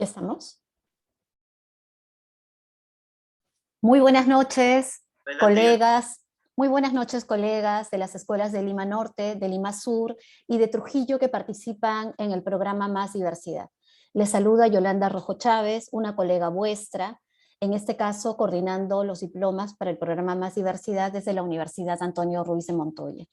¿Estamos? Muy buenas noches, Buenos días. colegas. Muy buenas noches, colegas de las escuelas de Lima Norte, de Lima Sur y de Trujillo que participan en el programa Más Diversidad. Les saluda Yolanda Rojo Chávez, una colega vuestra, en este caso coordinando los diplomas para el programa Más Diversidad desde la Universidad Antonio Ruiz de Montoya.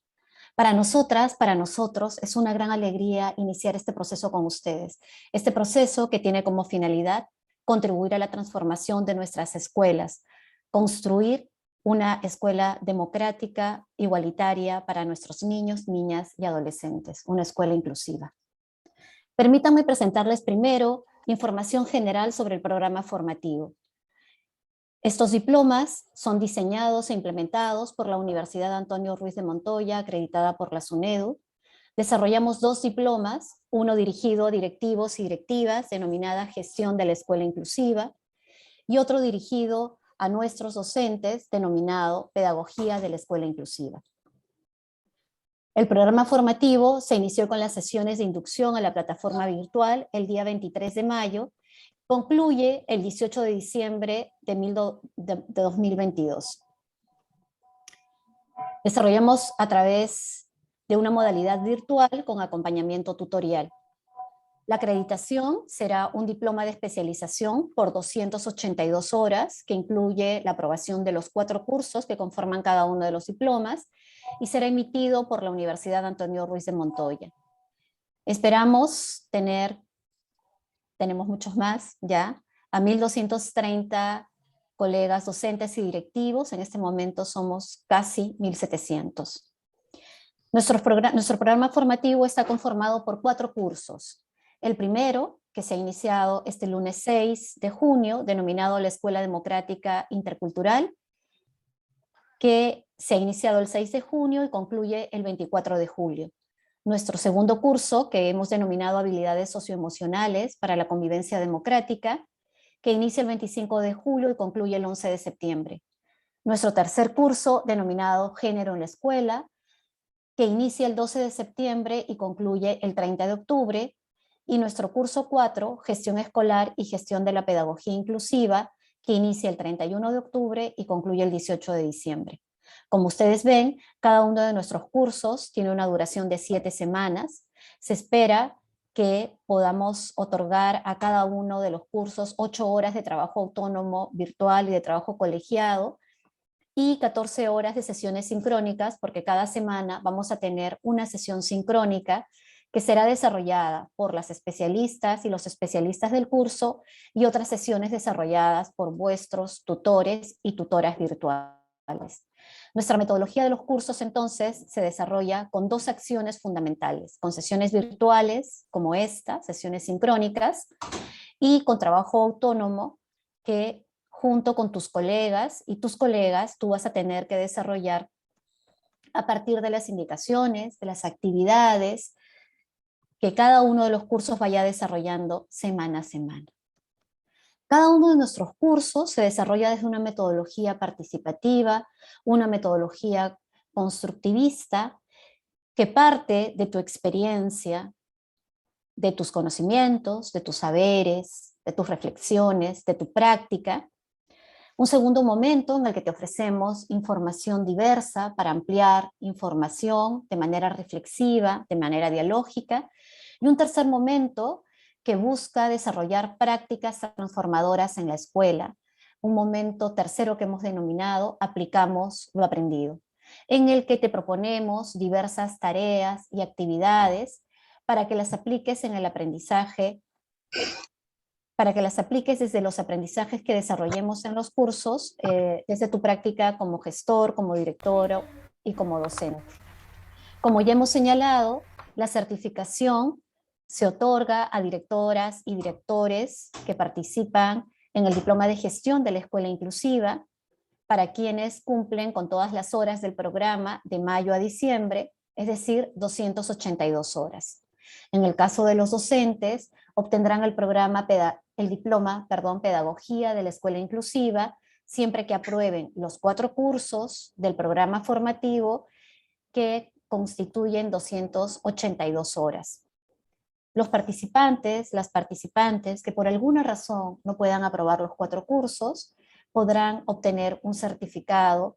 Para nosotras, para nosotros, es una gran alegría iniciar este proceso con ustedes. Este proceso que tiene como finalidad contribuir a la transformación de nuestras escuelas, construir una escuela democrática, igualitaria para nuestros niños, niñas y adolescentes, una escuela inclusiva. Permítanme presentarles primero información general sobre el programa formativo. Estos diplomas son diseñados e implementados por la Universidad Antonio Ruiz de Montoya, acreditada por la SUNEDU. Desarrollamos 2 diplomas, uno dirigido a directivos y directivas, denominada Gestión de la Escuela Inclusiva, y otro dirigido a nuestros docentes, denominado Pedagogía de la Escuela Inclusiva. El programa formativo se inició con las sesiones de inducción a la plataforma virtual el día 23 de mayo, concluye el 18 de diciembre de 2022. Desarrollamos a través de una modalidad virtual con acompañamiento tutorial. La acreditación será un diploma de especialización por 282 horas, que incluye la aprobación de los 4 cursos que conforman cada uno de los diplomas, y será emitido por la Universidad Antonio Ruiz de Montoya. Esperamos tenemos muchos más ya, a 1.230 colegas docentes y directivos. En este momento somos casi 1.700. Nuestro programa formativo está conformado por 4 cursos. El primero, que se ha iniciado este lunes 6 de junio, denominado la Escuela Democrática Intercultural, que se ha iniciado el 6 de junio y concluye el 24 de julio. Nuestro segundo curso, que hemos denominado Habilidades Socioemocionales para la Convivencia Democrática, que inicia el 25 de julio y concluye el 11 de septiembre. Nuestro tercer curso, denominado Género en la Escuela, que inicia el 12 de septiembre y concluye el 30 de octubre, y nuestro curso 4, Gestión Escolar y Gestión de la Pedagogía Inclusiva, que inicia el 31 de octubre y concluye el 18 de diciembre. Como ustedes ven, cada uno de nuestros cursos tiene una duración de 7 semanas. Se espera que podamos otorgar a cada uno de los cursos 8 horas de trabajo autónomo virtual y de trabajo colegiado, y 14 horas de sesiones sincrónicas, porque cada semana vamos a tener una sesión sincrónica que será desarrollada por las especialistas y los especialistas del curso, y otras sesiones desarrolladas por vuestros tutores y tutoras virtuales. Nuestra metodología de los cursos entonces se desarrolla con 2 acciones fundamentales, con sesiones virtuales como esta, sesiones sincrónicas, y con trabajo autónomo que junto con tus colegas y tus colegas tú vas a tener que desarrollar a partir de las indicaciones, de las actividades que cada uno de los cursos vaya desarrollando semana a semana. Cada uno de nuestros cursos se desarrolla desde una metodología participativa, una metodología constructivista, que parte de tu experiencia, de tus conocimientos, de tus saberes, de tus reflexiones, de tu práctica. Un segundo momento en el que te ofrecemos información diversa para ampliar información de manera reflexiva, de manera dialógica. Y un tercer momento que busca desarrollar prácticas transformadoras en la escuela. Un momento tercero que hemos denominado Aplicamos lo aprendido, en el que te proponemos diversas tareas y actividades para que las apliques en el aprendizaje, para que las apliques desde los aprendizajes que desarrollemos en los cursos, desde tu práctica como gestor, como director y como docente. Como ya hemos señalado, la certificación se otorga a directoras y directores que participan en el diploma de gestión de la escuela inclusiva, para quienes cumplen con todas las horas del programa de mayo a diciembre, es decir, 282 horas. En el caso de los docentes, obtendrán el diploma Pedagogía de la Escuela Inclusiva, siempre que aprueben los 4 cursos del programa formativo que constituyen 282 horas. Los participantes, las participantes que por alguna razón no puedan aprobar los 4 cursos, podrán obtener un certificado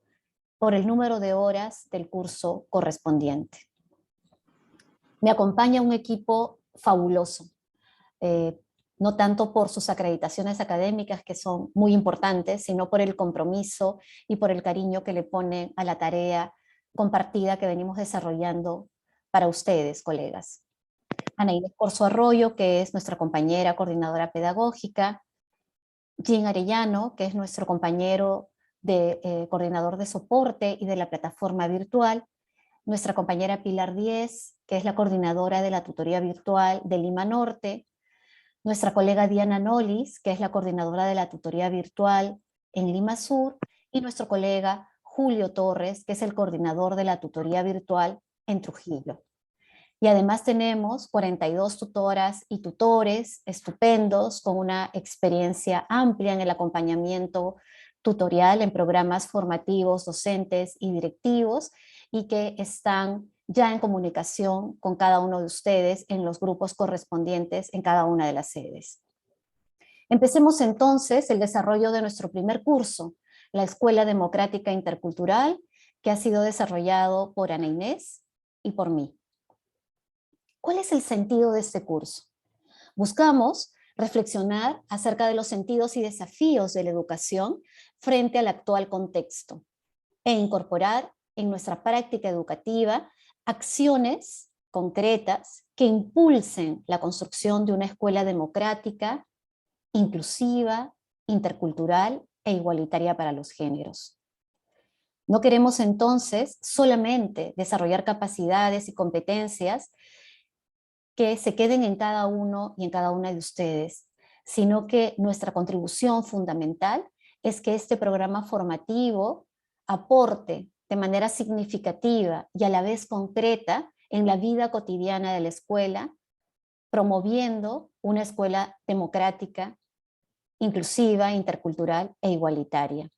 por el número de horas del curso correspondiente. Me acompaña un equipo fabuloso, no tanto por sus acreditaciones académicas, que son muy importantes, sino por el compromiso y por el cariño que le ponen a la tarea compartida que venimos desarrollando para ustedes, colegas. Ana Inés Corzo Arroyo, que es nuestra compañera coordinadora pedagógica, Jean Arellano, que es nuestro compañero coordinador de soporte y de la plataforma virtual, nuestra compañera Pilar Díez, que es la coordinadora de la tutoría virtual de Lima Norte, nuestra colega Diana Nolis, que es la coordinadora de la tutoría virtual en Lima Sur, y nuestro colega Julio Torres, que es el coordinador de la tutoría virtual en Trujillo. Y además tenemos 42 tutoras y tutores estupendos con una experiencia amplia en el acompañamiento tutorial en programas formativos, docentes y directivos, y que están ya en comunicación con cada uno de ustedes en los grupos correspondientes en cada una de las sedes. Empecemos entonces el desarrollo de nuestro primer curso, la Escuela Democrática Intercultural, que ha sido desarrollado por Ana Inés y por mí. ¿Cuál es el sentido de este curso? Buscamos reflexionar acerca de los sentidos y desafíos de la educación frente al actual contexto e incorporar en nuestra práctica educativa acciones concretas que impulsen la construcción de una escuela democrática, inclusiva, intercultural e igualitaria para los géneros. No queremos entonces solamente desarrollar capacidades y competencias que se queden en cada uno y en cada una de ustedes, sino que nuestra contribución fundamental es que este programa formativo aporte de manera significativa y a la vez concreta en la vida cotidiana de la escuela, promoviendo una escuela democrática, inclusiva, intercultural e igualitaria.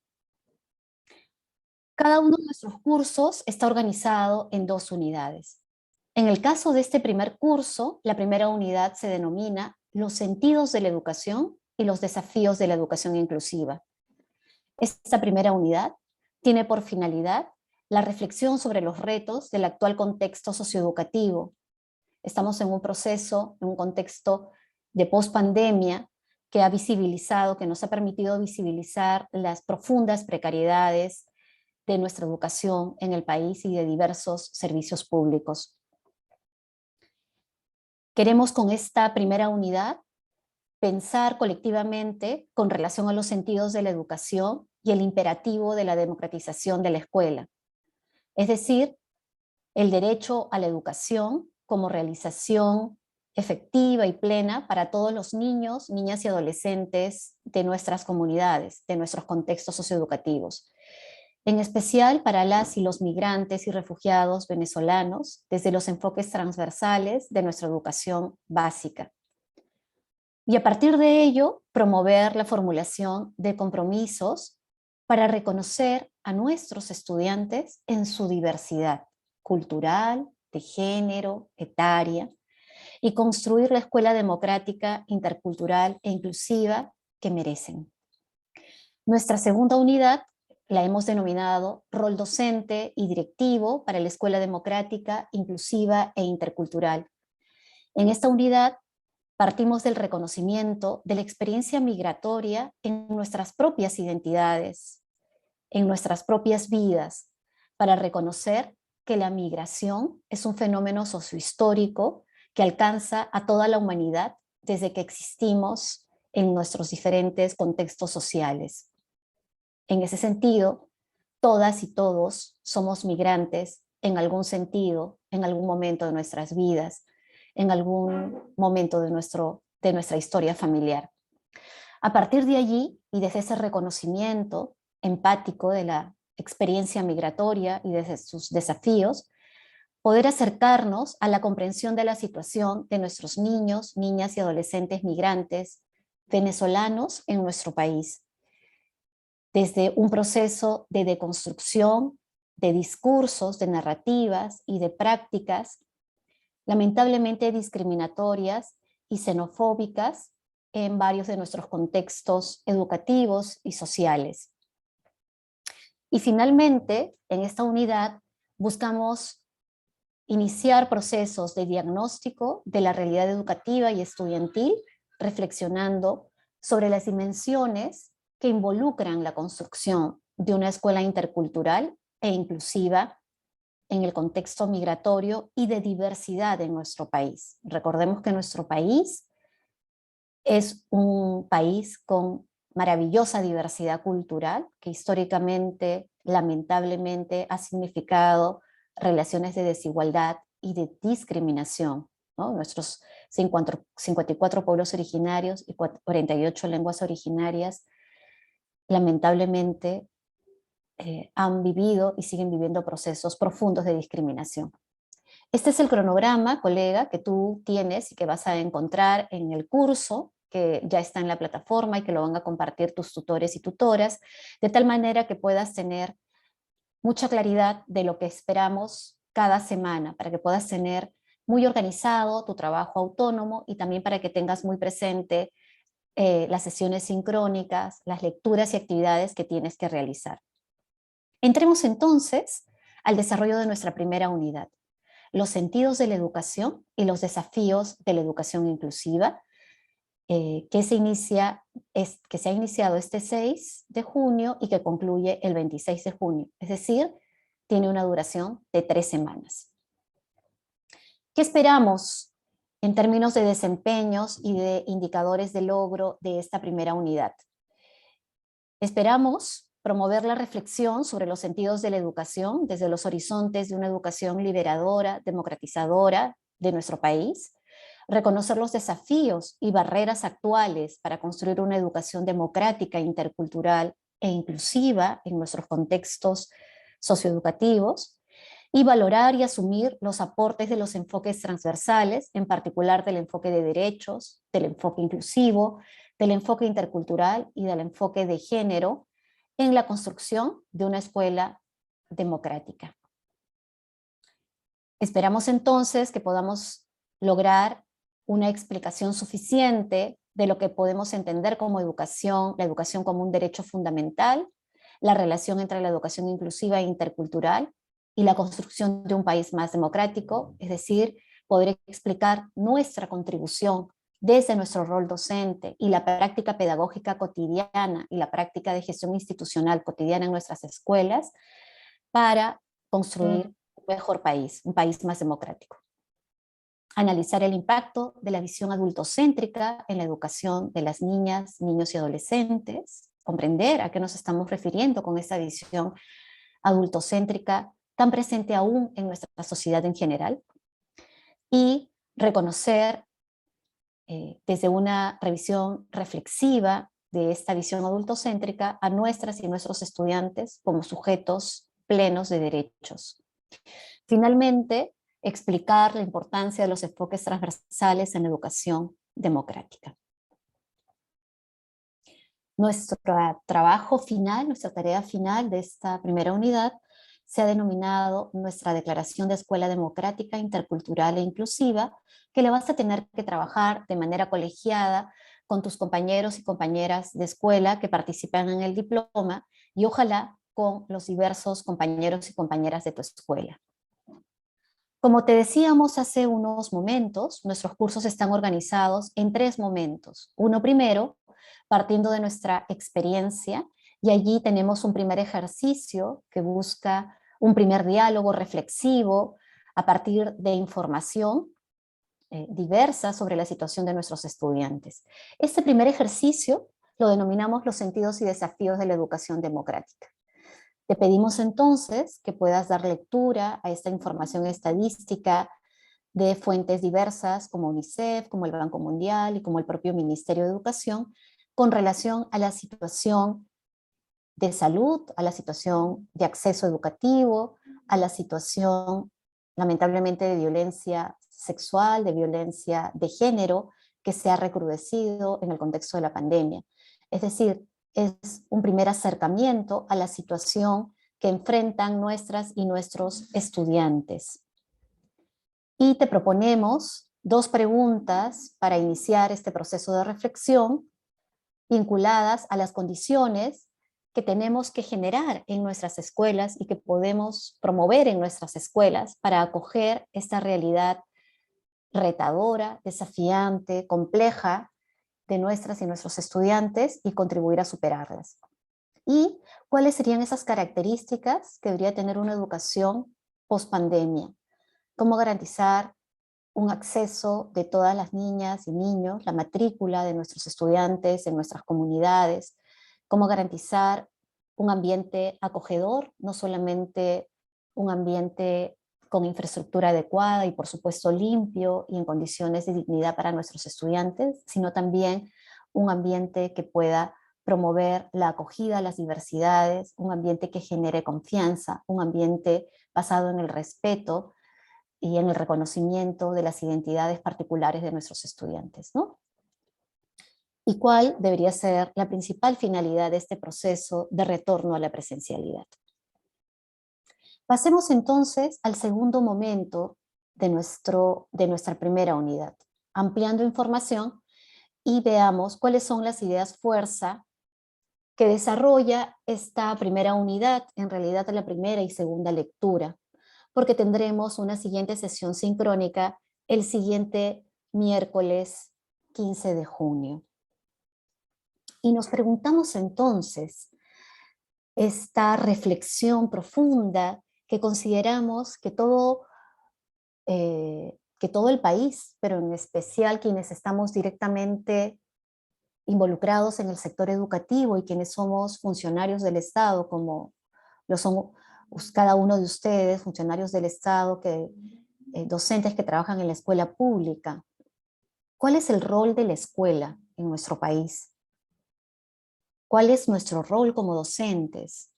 Cada uno de nuestros cursos está organizado en 2 unidades. En el caso de este primer curso, la primera unidad se denomina Los sentidos de la educación y los desafíos de la educación inclusiva. Esta primera unidad tiene por finalidad la reflexión sobre los retos del actual contexto socioeducativo. Estamos en un proceso, en un contexto de pospandemia que ha visibilizado, que nos ha permitido visibilizar las profundas precariedades de nuestra educación en el país y de diversos servicios públicos. Queremos con esta primera unidad pensar colectivamente con relación a los sentidos de la educación y el imperativo de la democratización de la escuela. Es decir, el derecho a la educación como realización efectiva y plena para todos los niños, niñas y adolescentes de nuestras comunidades, de nuestros contextos socioeducativos. En especial para las y los migrantes y refugiados venezolanos, desde los enfoques transversales de nuestra educación básica. Y a partir de ello, promover la formulación de compromisos para reconocer a nuestros estudiantes en su diversidad cultural, de género, etaria, y construir la escuela democrática, intercultural e inclusiva que merecen. Nuestra segunda unidad la hemos denominado Rol Docente y Directivo para la Escuela Democrática, Inclusiva e Intercultural. En esta unidad partimos del reconocimiento de la experiencia migratoria en nuestras propias identidades, en nuestras propias vidas, para reconocer que la migración es un fenómeno sociohistórico que alcanza a toda la humanidad desde que existimos en nuestros diferentes contextos sociales. En ese sentido, todas y todos somos migrantes en algún sentido, en algún momento de nuestras vidas, en algún momento de nuestra historia familiar. A partir de allí, y desde ese reconocimiento empático de la experiencia migratoria y desde sus desafíos, poder acercarnos a la comprensión de la situación de nuestros niños, niñas y adolescentes migrantes venezolanos en nuestro país, desde un proceso de deconstrucción de discursos, de narrativas y de prácticas lamentablemente discriminatorias y xenofóbicas en varios de nuestros contextos educativos y sociales. Y finalmente, en esta unidad buscamos iniciar procesos de diagnóstico de la realidad educativa y estudiantil, reflexionando sobre las dimensiones que involucran la construcción de una escuela intercultural e inclusiva en el contexto migratorio y de diversidad en nuestro país. Recordemos que nuestro país es un país con maravillosa diversidad cultural, que históricamente, lamentablemente, ha significado relaciones de desigualdad y de discriminación, ¿no? Nuestros 54 pueblos originarios y 48 lenguas originarias, lamentablemente, han vivido y siguen viviendo procesos profundos de discriminación. Este es el cronograma, colega, que tú tienes y que vas a encontrar en el curso, que ya está en la plataforma y que lo van a compartir tus tutores y tutoras, de tal manera que puedas tener mucha claridad de lo que esperamos cada semana, para que puedas tener muy organizado tu trabajo autónomo y también para que tengas muy presente las sesiones sincrónicas, las lecturas y actividades que tienes que realizar. Entremos entonces al desarrollo de nuestra primera unidad: los sentidos de la educación y los desafíos de la educación inclusiva, que se ha iniciado este 6 de junio y que concluye el 26 de junio. Es decir, tiene una duración de 3 semanas. ¿Qué esperamos en términos de desempeños y de indicadores de logro de esta primera unidad? Esperamos promover la reflexión sobre los sentidos de la educación desde los horizontes de una educación liberadora, democratizadora de nuestro país, reconocer los desafíos y barreras actuales para construir una educación democrática, intercultural e inclusiva en nuestros contextos socioeducativos, y valorar y asumir los aportes de los enfoques transversales, en particular del enfoque de derechos, del enfoque inclusivo, del enfoque intercultural y del enfoque de género en la construcción de una escuela democrática. Esperamos entonces que podamos lograr una explicación suficiente de lo que podemos entender como educación, la educación como un derecho fundamental, la relación entre la educación inclusiva e intercultural y la construcción de un país más democrático, es decir, poder explicar nuestra contribución desde nuestro rol docente y la práctica pedagógica cotidiana y la práctica de gestión institucional cotidiana en nuestras escuelas para construir un mejor país, un país más democrático. Analizar el impacto de la visión adultocéntrica en la educación de las niñas, niños y adolescentes, comprender a qué nos estamos refiriendo con esta visión adultocéntrica tan presente aún en nuestra sociedad en general, y reconocer desde una revisión reflexiva de esta visión adultocéntrica a nuestras y nuestros estudiantes como sujetos plenos de derechos. Finalmente, explicar la importancia de los enfoques transversales en la educación democrática. Nuestro trabajo final, nuestra tarea final de esta primera unidad se ha denominado nuestra Declaración de Escuela Democrática, Intercultural e Inclusiva, que le vas a tener que trabajar de manera colegiada con tus compañeros y compañeras de escuela que participan en el diploma y ojalá con los diversos compañeros y compañeras de tu escuela. Como te decíamos hace unos momentos, nuestros cursos están organizados en 3 momentos. Uno primero, partiendo de nuestra experiencia, y allí tenemos un primer ejercicio que busca un primer diálogo reflexivo a partir de información diversa sobre la situación de nuestros estudiantes. Este primer ejercicio lo denominamos los sentidos y desafíos de la educación democrática. Te pedimos entonces que puedas dar lectura a esta información estadística de fuentes diversas como UNICEF, como el Banco Mundial y como el propio Ministerio de Educación, con relación a la situación de salud, a la situación de acceso educativo, a la situación lamentablemente de violencia sexual, de violencia de género, que se ha recrudecido en el contexto de la pandemia. Es decir, es un primer acercamiento a la situación que enfrentan nuestras y nuestros estudiantes. Y te proponemos 2 preguntas para iniciar este proceso de reflexión vinculadas a las condiciones que tenemos que generar en nuestras escuelas y que podemos promover en nuestras escuelas para acoger esta realidad retadora, desafiante, compleja de nuestras y nuestros estudiantes y contribuir a superarlas. ¿Y cuáles serían esas características que debería tener una educación post-pandemia? ¿Cómo garantizar un acceso de todas las niñas y niños, la matrícula de nuestros estudiantes en nuestras comunidades? ¿Cómo garantizar un ambiente acogedor, no solamente un ambiente con infraestructura adecuada y por supuesto limpio y en condiciones de dignidad para nuestros estudiantes, sino también un ambiente que pueda promover la acogida a las diversidades, un ambiente que genere confianza, un ambiente basado en el respeto y en el reconocimiento de las identidades particulares de nuestros estudiantes, ¿no? ¿Y cuál debería ser la principal finalidad de este proceso de retorno a la presencialidad? Pasemos entonces al segundo momento de nuestra primera unidad, ampliando información, y veamos cuáles son las ideas fuerza que desarrolla esta primera unidad, en realidad la primera y segunda lectura, porque tendremos una siguiente sesión sincrónica el siguiente miércoles 15 de junio. Y nos preguntamos entonces, esta reflexión profunda que consideramos que todo el país, pero en especial quienes estamos directamente involucrados en el sector educativo y quienes somos funcionarios del Estado, como lo son cada uno de ustedes, funcionarios del Estado, docentes que trabajan en la escuela pública. ¿Cuál es el rol de la escuela en nuestro país? ¿Cuál es nuestro rol como docentes?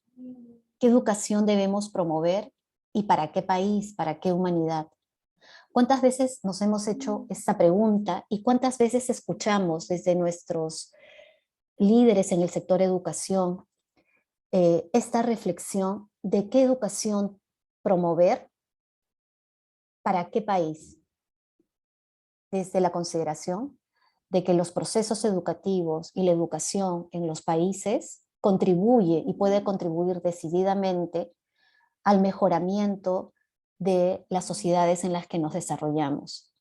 ¿Qué educación debemos promover y para qué país, para qué humanidad? ¿Cuántas veces nos hemos hecho esta pregunta y cuántas veces escuchamos desde nuestros líderes en el sector educación esta reflexión de qué educación promover para qué país? Desde la consideración de que los procesos educativos y la educación en los países contribuye y puede contribuir decididamente al mejoramiento de las sociedades en las que nos desarrollamos,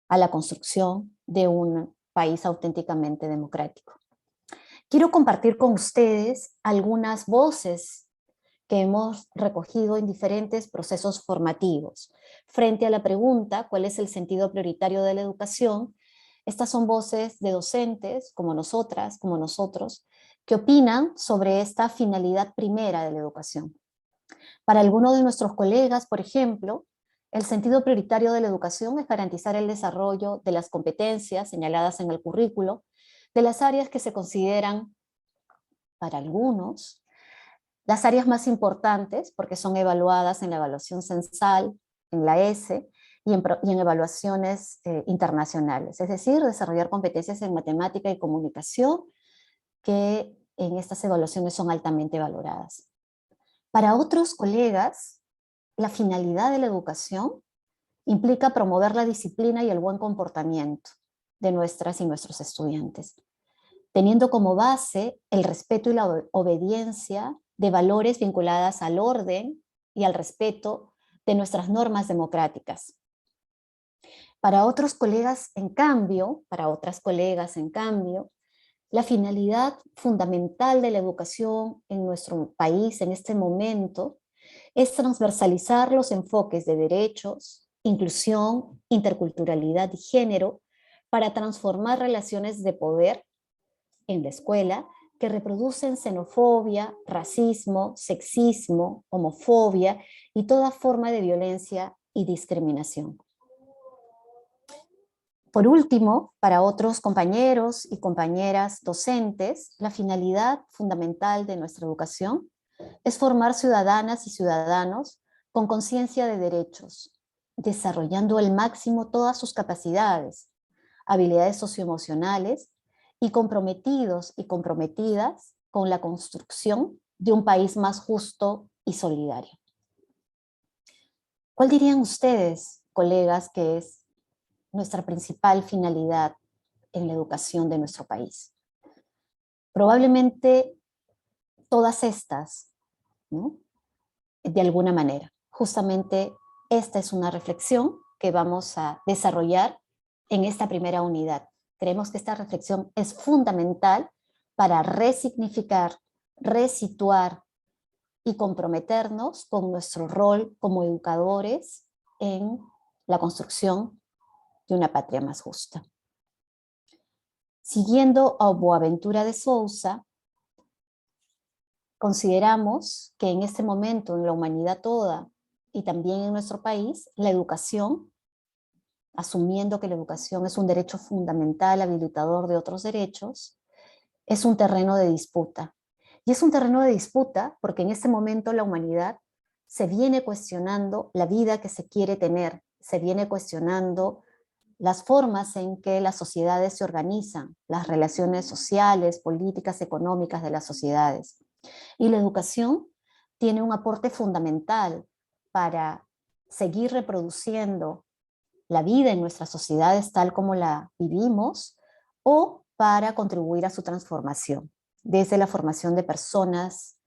a la construcción de un país auténticamente democrático. Quiero compartir con ustedes algunas voces que hemos recogido en diferentes procesos formativos. Frente a la pregunta, ¿cuál es el sentido prioritario de la educación? Estas son voces de docentes, como nosotras, como nosotros, que opinan sobre esta finalidad primera de la educación. Para algunos de nuestros colegas, por ejemplo, el sentido prioritario de la educación es garantizar el desarrollo de las competencias señaladas en el currículo, de las áreas que se consideran, para algunos, las áreas más importantes, porque son evaluadas en la evaluación censal, en la ESE, y en evaluaciones internacionales. Es decir, desarrollar competencias en matemática y comunicación, que en estas evaluaciones son altamente valoradas. Para otros colegas, la finalidad de la educación implica promover la disciplina y el buen comportamiento de nuestras y nuestros estudiantes, teniendo como base el respeto y la obediencia de valores vinculadas al orden y al respeto de nuestras normas democráticas. Para otros colegas, en cambio, para otras colegas, en cambio, la finalidad fundamental de la educación en nuestro país en este momento es transversalizar los enfoques de derechos, inclusión, interculturalidad y género para transformar relaciones de poder en la escuela que reproducen xenofobia, racismo, sexismo, homofobia y toda forma de violencia y discriminación. Por último, para otros compañeros y compañeras docentes, la finalidad fundamental de nuestra educación es formar ciudadanas y ciudadanos con conciencia de derechos, desarrollando al máximo todas sus capacidades, habilidades socioemocionales y comprometidos y comprometidas con la construcción de un país más justo y solidario. ¿Cuál dirían ustedes colegas, que es nuestra principal finalidad en la educación de nuestro país. Probablemente todas estas, ¿no? De alguna manera. Justamente esta es una reflexión que vamos a desarrollar en esta primera unidad. Creemos que esta reflexión es fundamental para resignificar, resituar y comprometernos con nuestro rol como educadores en la construcción de una patria más justa. Siguiendo a Boaventura de Sousa, consideramos que en este momento en la humanidad toda y también en nuestro país, la educación, asumiendo que la educación es un derecho fundamental habilitador de otros derechos, es un terreno de disputa. Y es un terreno de disputa porque en este momento la humanidad se viene cuestionando la vida que se quiere tener, se viene cuestionando las formas en que las sociedades se organizan, las relaciones sociales, políticas, económicas de las sociedades. Y la educación tiene un aporte fundamental para seguir reproduciendo la vida en nuestras sociedades tal como la vivimos o para contribuir a su transformación, desde la formación de personas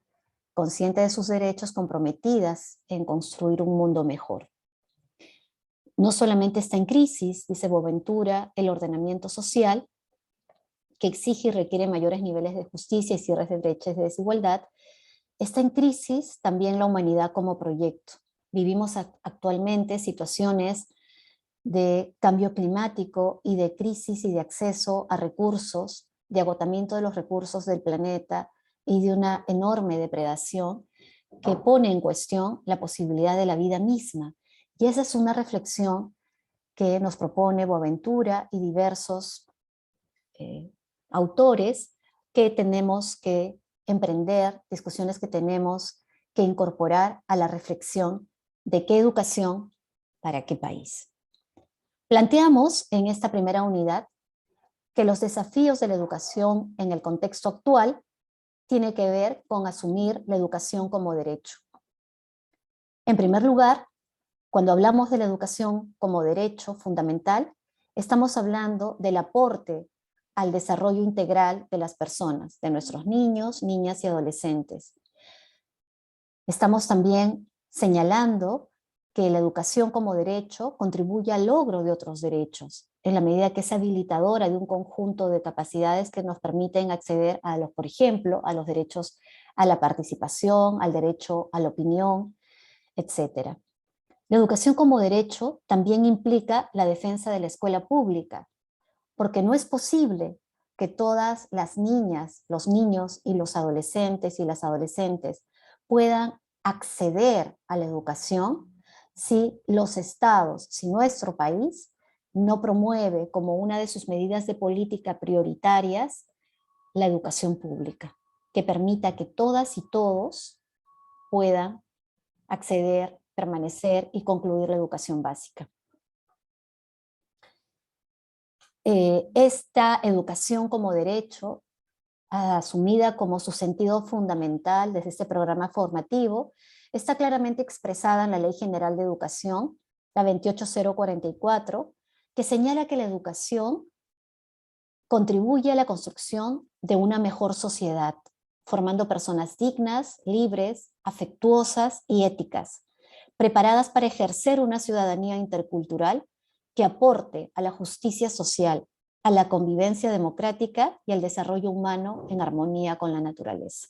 conscientes de sus derechos, comprometidas en construir un mundo mejor. No solamente está en crisis, dice Boaventura, el ordenamiento social, que exige y requiere mayores niveles de justicia y cierres de brechas de desigualdad, está en crisis también la humanidad como proyecto. Vivimos actualmente situaciones de cambio climático y de crisis y de acceso a recursos, de agotamiento de los recursos del planeta y de una enorme depredación que pone en cuestión la posibilidad de la vida misma. Y esa es una reflexión que nos propone Boaventura y diversos autores que tenemos que emprender, discusiones que tenemos que incorporar a la reflexión de qué educación para qué país. Planteamos en esta primera unidad que los desafíos de la educación en el contexto actual tienen que ver con asumir la educación como derecho. En primer lugar, cuando hablamos de la educación como derecho fundamental, estamos hablando del aporte al desarrollo integral de las personas, de nuestros niños, niñas y adolescentes. Estamos también señalando que la educación como derecho contribuye al logro de otros derechos, en la medida que es habilitadora de un conjunto de capacidades que nos permiten acceder a los, por ejemplo, a los derechos a la participación, al derecho a la opinión, etc. La educación como derecho también implica la defensa de la escuela pública, porque no es posible que todas las niñas, los niños y los adolescentes y las adolescentes puedan acceder a la educación si los estados, si nuestro país no promueve como una de sus medidas de política prioritarias la educación pública, que permita que todas y todos puedan acceder, permanecer y concluir la educación básica. Esta educación como derecho, asumida como su sentido fundamental desde este programa formativo, está claramente expresada en la Ley General de Educación, la 28044, que señala que la educación contribuye a la construcción de una mejor sociedad, formando personas dignas, libres, afectuosas y éticas, preparadas para ejercer una ciudadanía intercultural que aporte a la justicia social, a la convivencia democrática y al desarrollo humano en armonía con la naturaleza.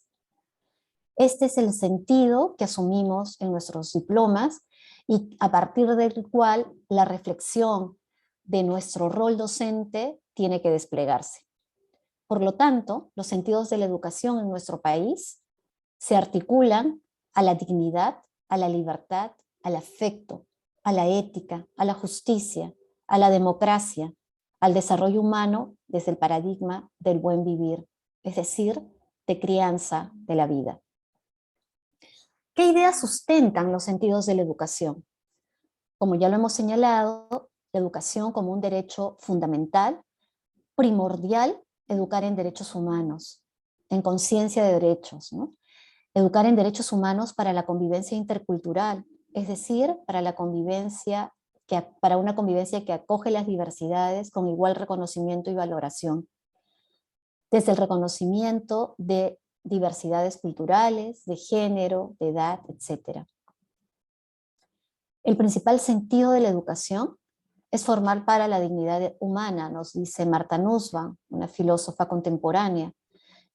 Este es el sentido que asumimos en nuestros diplomas y a partir del cual la reflexión de nuestro rol docente tiene que desplegarse. Por lo tanto, los sentidos de la educación en nuestro país se articulan a la dignidad, a la libertad, al afecto, a la ética, a la justicia, a la democracia, al desarrollo humano desde el paradigma del buen vivir, es decir, de crianza de la vida. ¿Qué ideas sustentan los sentidos de la educación? Como ya lo hemos señalado, la educación como un derecho fundamental, primordial, educar en derechos humanos, en conciencia de derechos, ¿no? Educar en derechos humanos para la convivencia intercultural, es decir, para la convivencia para una convivencia que acoge las diversidades con igual reconocimiento y valoración. Desde el reconocimiento de diversidades culturales, de género, de edad, etc. El principal sentido de la educación es formar para la dignidad humana, nos dice Martha Nussbaum, una filósofa contemporánea,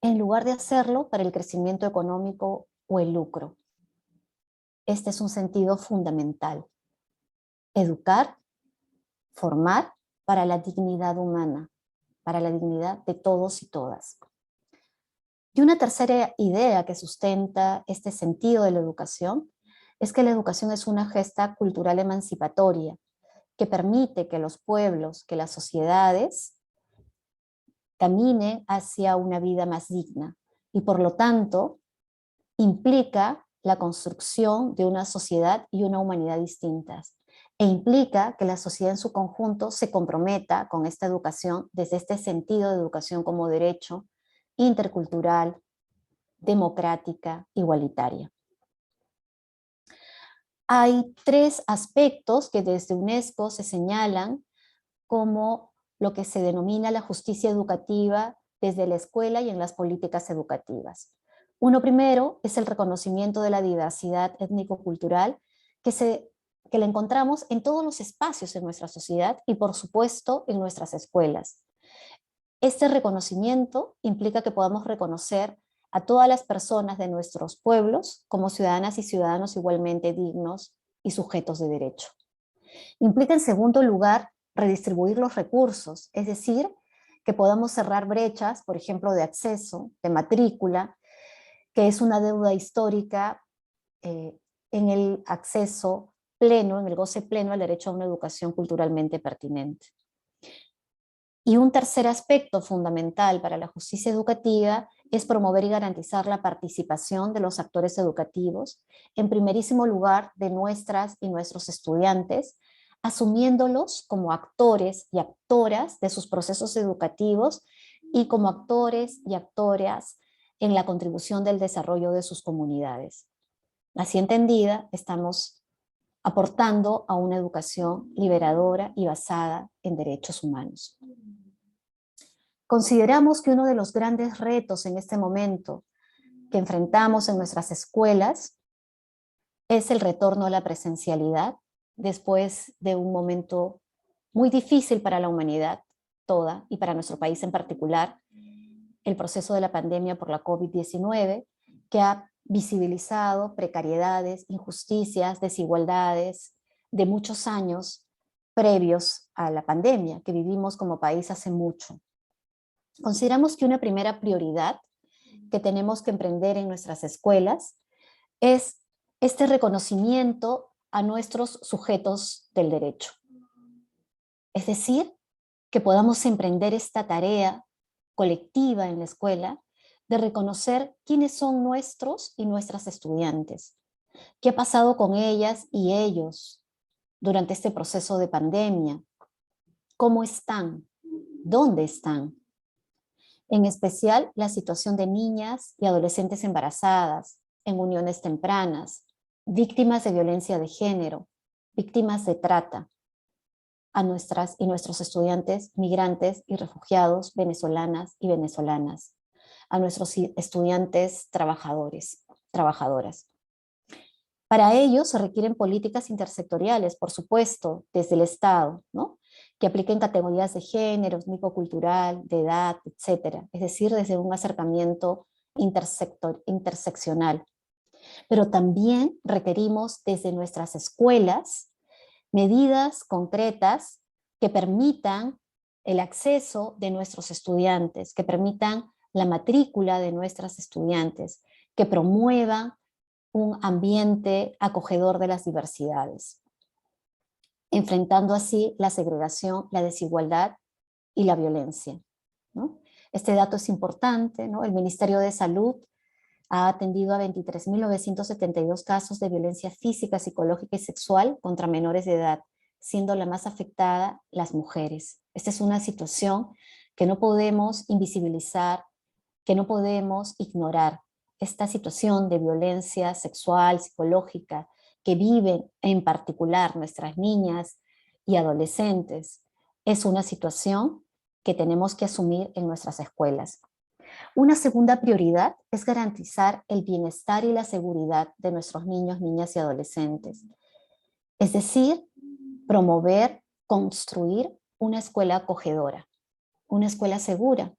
en lugar de hacerlo para el crecimiento económico o el lucro. Este es un sentido fundamental. Educar, formar para la dignidad humana, para la dignidad de todos y todas. Y una tercera idea que sustenta este sentido de la educación es que la educación es una gesta cultural emancipatoria que permite que los pueblos, que las sociedades caminen hacia una vida más digna y por lo tanto implica la construcción de una sociedad y una humanidad distintas e implica que la sociedad en su conjunto se comprometa con esta educación desde este sentido de educación como derecho, intercultural, democrática, igualitaria. Hay 3 aspectos que desde UNESCO se señalan como lo que se denomina la justicia educativa desde la escuela y en las políticas educativas. Uno primero es el reconocimiento de la diversidad étnico-cultural que la encontramos en todos los espacios de nuestra sociedad y por supuesto en nuestras escuelas. Este reconocimiento implica que podamos reconocer a todas las personas de nuestros pueblos como ciudadanas y ciudadanos igualmente dignos y sujetos de derecho. Implica en segundo lugar redistribuir los recursos, es decir, que podamos cerrar brechas, por ejemplo, de acceso, de matrícula, que es una deuda histórica en el acceso pleno, en el goce pleno al derecho a una educación culturalmente pertinente. Y un tercer aspecto fundamental para la justicia educativa es promover y garantizar la participación de los actores educativos, en primerísimo lugar de nuestras y nuestros estudiantes, asumiéndolos como actores y actoras de sus procesos educativos y como actores y actoras en la contribución del desarrollo de sus comunidades. Así entendida, estamos aportando a una educación liberadora y basada en derechos humanos. Consideramos que uno de los grandes retos en este momento que enfrentamos en nuestras escuelas es el retorno a la presencialidad después de un momento muy difícil para la humanidad toda y para nuestro país en particular, el proceso de la pandemia por la COVID-19, que ha visibilizado precariedades, injusticias, desigualdades de muchos años previos a la pandemia que vivimos como país hace mucho. Consideramos que una primera prioridad que tenemos que emprender en nuestras escuelas es este reconocimiento a nuestros sujetos del derecho. Es decir, que podamos emprender esta tarea colectiva en la escuela de reconocer quiénes son nuestros y nuestras estudiantes, qué ha pasado con ellas y ellos durante este proceso de pandemia, cómo están, dónde están. En especial la situación de niñas y adolescentes embarazadas, en uniones tempranas, víctimas de violencia de género, víctimas de trata, a nuestras y nuestros estudiantes migrantes y refugiados venezolanas y venezolanas, a nuestros estudiantes trabajadores, trabajadoras. Para ello se requieren políticas intersectoriales, por supuesto, desde el Estado, ¿no?, que apliquen categorías de género, étnico-cultural, de edad, etc. Es decir, desde un acercamiento interseccional. Pero también requerimos desde nuestras escuelas medidas concretas que permitan el acceso de nuestros estudiantes, que permitan la matrícula de nuestras estudiantes, que promuevan un ambiente acogedor de las diversidades, enfrentando así la segregación, la desigualdad y la violencia, ¿no? Este dato es importante, ¿no? El Ministerio de Salud ha atendido a 23.972 casos de violencia física, psicológica y sexual contra menores de edad, siendo la más afectada las mujeres. Esta es una situación que no podemos invisibilizar, que no podemos ignorar. Esta situación de violencia sexual, psicológica, que viven en particular nuestras niñas y adolescentes es una situación que tenemos que asumir en nuestras escuelas. Una segunda prioridad es garantizar el bienestar y la seguridad de nuestros niños, niñas y adolescentes. Es decir, promover, construir una escuela acogedora, una escuela segura,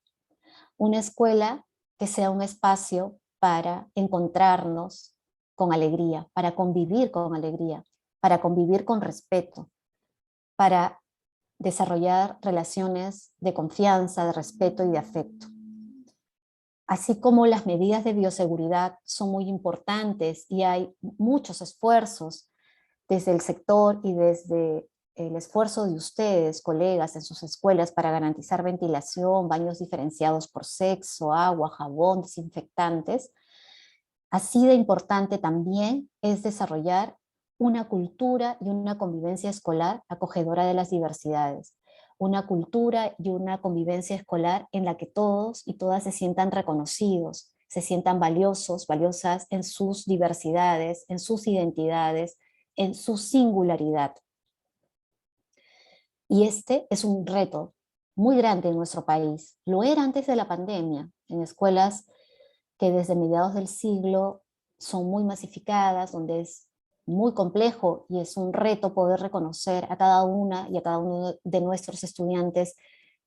una escuela que sea un espacio para encontrarnos con alegría, para convivir con respeto, para desarrollar relaciones de confianza, de respeto y de afecto. Así como las medidas de bioseguridad son muy importantes y hay muchos esfuerzos desde el sector y desde el esfuerzo de ustedes, colegas, en sus escuelas para garantizar ventilación, baños diferenciados por sexo, agua, jabón, desinfectantes, así de importante también es desarrollar una cultura y una convivencia escolar acogedora de las diversidades. Una cultura y una convivencia escolar en la que todos y todas se sientan reconocidos, se sientan valiosos, valiosas en sus diversidades, en sus identidades, en su singularidad. Y este es un reto muy grande en nuestro país. Lo era antes de la pandemia, en escuelas que desde mediados del siglo son muy masificadas, donde es muy complejo y es un reto poder reconocer a cada una y a cada uno de nuestros estudiantes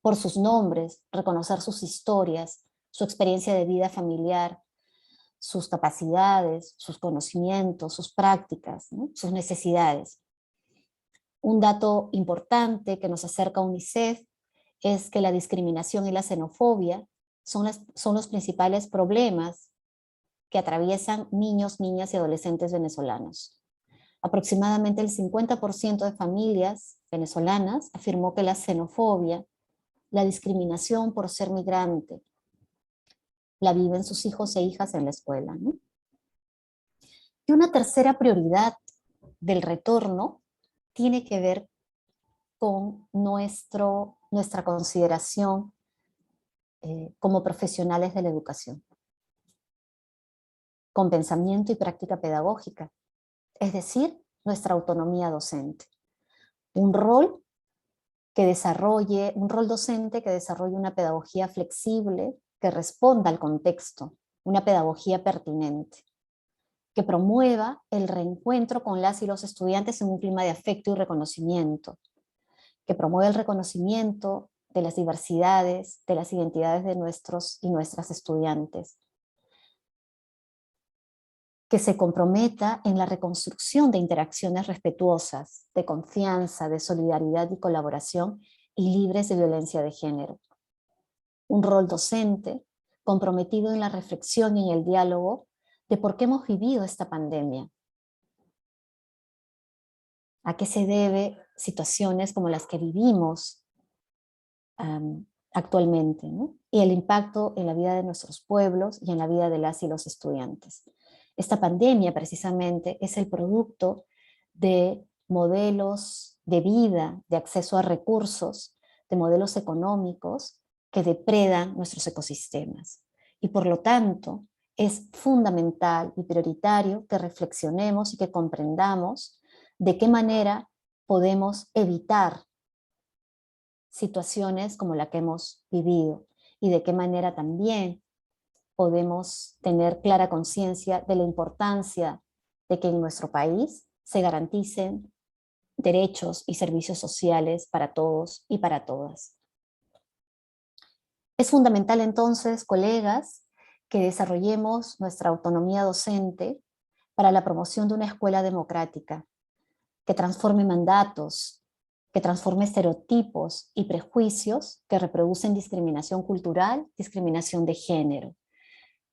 por sus nombres, reconocer sus historias, su experiencia de vida familiar, sus capacidades, sus conocimientos, sus prácticas, ¿no? Sus necesidades. Un dato importante que nos acerca a UNICEF es que la discriminación y la xenofobia son los principales problemas que atraviesan niños, niñas y adolescentes venezolanos. Aproximadamente el 50% de familias venezolanas afirmó que la xenofobia, la discriminación por ser migrante, la viven sus hijos e hijas en la escuela, ¿no? Y una tercera prioridad del retorno tiene que ver con nuestra consideración como profesionales de la educación, con pensamiento y práctica pedagógica, es decir, nuestra autonomía docente. Un rol docente que desarrolle una pedagogía flexible, que responda al contexto, una pedagogía pertinente, que promueva el reencuentro con las y los estudiantes en un clima de afecto y reconocimiento, que promueva el reconocimiento de las diversidades, de las identidades de nuestros y nuestras estudiantes, que se comprometa en la reconstrucción de interacciones respetuosas, de confianza, de solidaridad y colaboración y libres de violencia de género. Un rol docente comprometido en la reflexión y en el diálogo de por qué hemos vivido esta pandemia. ¿A qué se debe situaciones como las que vivimos actualmente, ¿no? Y el impacto en la vida de nuestros pueblos y en la vida de las y los estudiantes. Esta pandemia precisamente es el producto de modelos de vida, de acceso a recursos, de modelos económicos que depredan nuestros ecosistemas. Y por lo tanto, es fundamental y prioritario que reflexionemos y que comprendamos de qué manera podemos evitar situaciones como la que hemos vivido y de qué manera también podemos tener clara conciencia de la importancia de que en nuestro país se garanticen derechos y servicios sociales para todos y para todas. Es fundamental entonces, colegas, que desarrollemos nuestra autonomía docente para la promoción de una escuela democrática, que transforme mandatos, que transforme estereotipos y prejuicios que reproducen discriminación cultural, discriminación de género.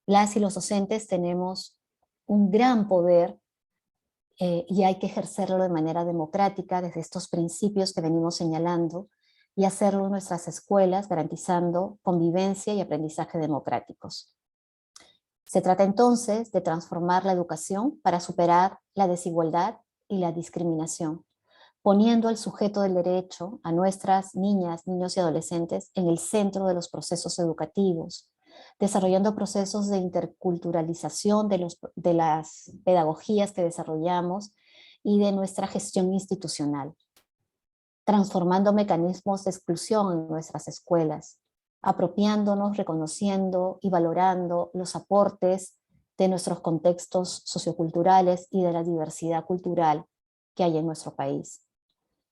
Las y los docentes tenemos un gran poder y hay que ejercerlo de manera democrática desde estos principios que venimos señalando y hacerlo en nuestras escuelas garantizando convivencia y aprendizaje democráticos. Se trata entonces de transformar la educación para superar la desigualdad y la discriminación, poniendo al sujeto del derecho, a nuestras niñas, niños y adolescentes en el centro de los procesos educativos, desarrollando procesos de interculturalización de las pedagogías que desarrollamos y de nuestra gestión institucional. transformando mecanismos de exclusión en nuestras escuelas, apropiándonos, reconociendo y valorando los aportes de nuestros contextos socioculturales y de la diversidad cultural que hay en nuestro país.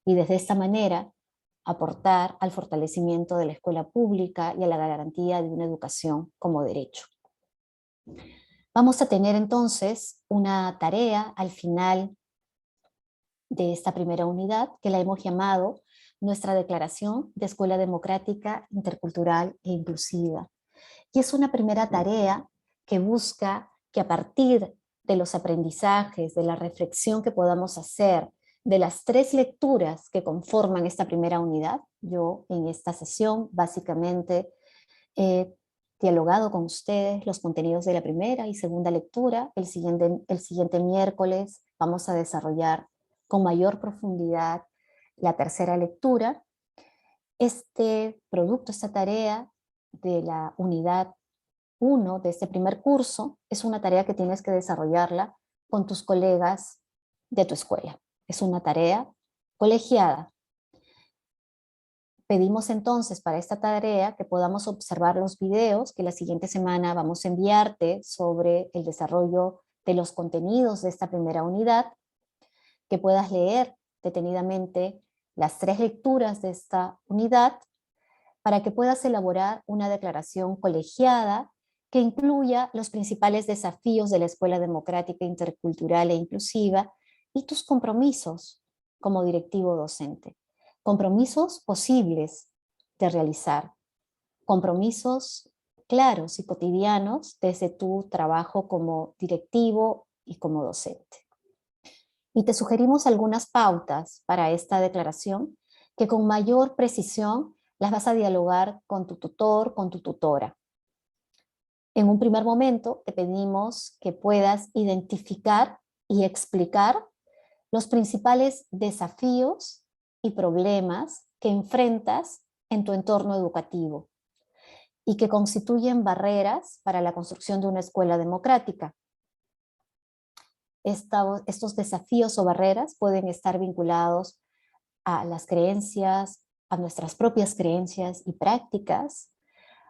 Y desde esta manera, aportar al fortalecimiento de la escuela pública y a la garantía de una educación como derecho. Vamos a tener entonces una tarea al final de esta primera unidad que la hemos llamado nuestra Declaración de Escuela Democrática, Intercultural e Inclusiva. Y es una primera tarea que busca que a partir de los aprendizajes, de la reflexión que podamos hacer, de las 3 lecturas que conforman esta primera unidad, yo en esta sesión básicamente he dialogado con ustedes los contenidos de la primera y segunda lectura. El siguiente miércoles vamos a desarrollar con mayor profundidad la tercera lectura. Este producto, esta tarea de la unidad 1 de este primer curso es una tarea que tienes que desarrollarla con tus colegas de tu escuela. Es una tarea colegiada. Pedimos entonces para esta tarea que podamos observar los videos que la siguiente semana vamos a enviarte sobre el desarrollo de los contenidos de esta primera unidad, que puedas leer detenidamente las 3 lecturas de esta unidad para que puedas elaborar una declaración colegiada que incluya los principales desafíos de la Escuela Democrática, Intercultural e Inclusiva y tus compromisos como directivo docente. Compromisos posibles de realizar, compromisos claros y cotidianos desde tu trabajo como directivo y como docente. Y te sugerimos algunas pautas para esta declaración que con mayor precisión las vas a dialogar con tu tutor, con tu tutora. En un primer momento te pedimos que puedas identificar y explicar los principales desafíos y problemas que enfrentas en tu entorno educativo y que constituyen barreras para la construcción de una escuela democrática. Estos desafíos o barreras pueden estar vinculados a las creencias, a nuestras propias creencias y prácticas,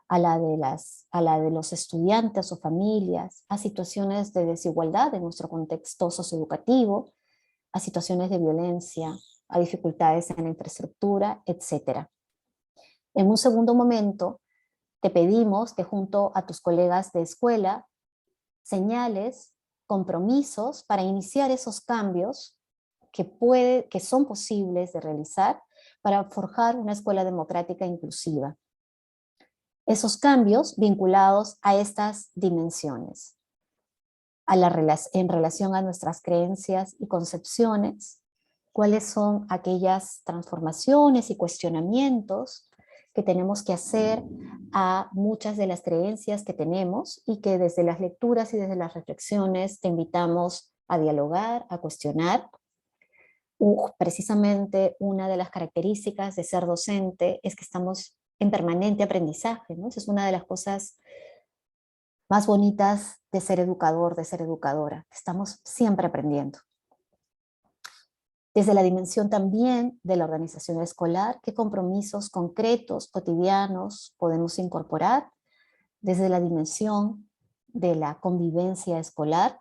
a la de los estudiantes o familias, a situaciones de desigualdad en nuestro contexto socioeducativo, a situaciones de violencia, a dificultades en la infraestructura, etc. En un segundo momento, te pedimos que junto a tus colegas de escuela señales compromisos para iniciar esos cambios que son posibles de realizar para forjar una escuela democrática inclusiva. Esos cambios vinculados a estas dimensiones, en relación a nuestras creencias y concepciones, cuáles son aquellas transformaciones y cuestionamientos que tenemos que hacer a muchas de las creencias que tenemos y que desde las lecturas y desde las reflexiones te invitamos a dialogar, a cuestionar. Precisamente una de las características de ser docente es que estamos en permanente aprendizaje, ¿no? Esa es una de las cosas más bonitas de ser educador, de ser educadora. Estamos siempre aprendiendo. Desde la dimensión también de la organización escolar, ¿qué compromisos concretos, cotidianos podemos incorporar? Desde la dimensión de la convivencia escolar,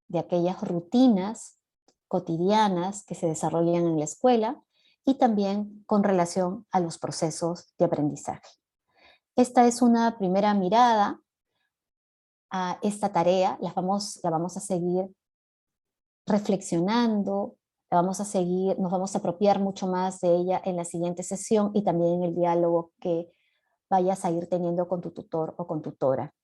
de aquellas rutinas cotidianas que se desarrollan en la escuela y también con relación a los procesos de aprendizaje. Esta es una primera mirada a esta tarea, la vamos a seguir reflexionando, nos vamos a apropiar mucho más de ella en la siguiente sesión y también en el diálogo que vayas a ir teniendo con tu tutor o con tutora.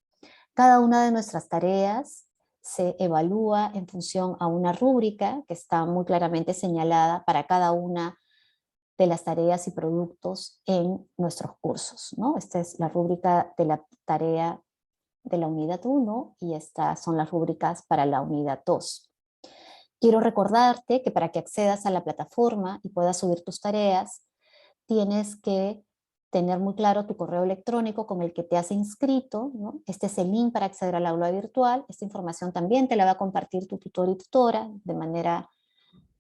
Cada una de nuestras tareas se evalúa en función a una rúbrica que está muy claramente señalada para cada una de las tareas y productos en nuestros cursos, ¿no? Esta es la rúbrica de la tarea de la unidad 1 y estas son las rúbricas para la unidad 2. Quiero recordarte que para que accedas a la plataforma y puedas subir tus tareas, tienes que tener muy claro tu correo electrónico con el que te has inscrito, ¿no? Este es el link para acceder al aula virtual. Esta información también te la va a compartir tu tutor y tutora de manera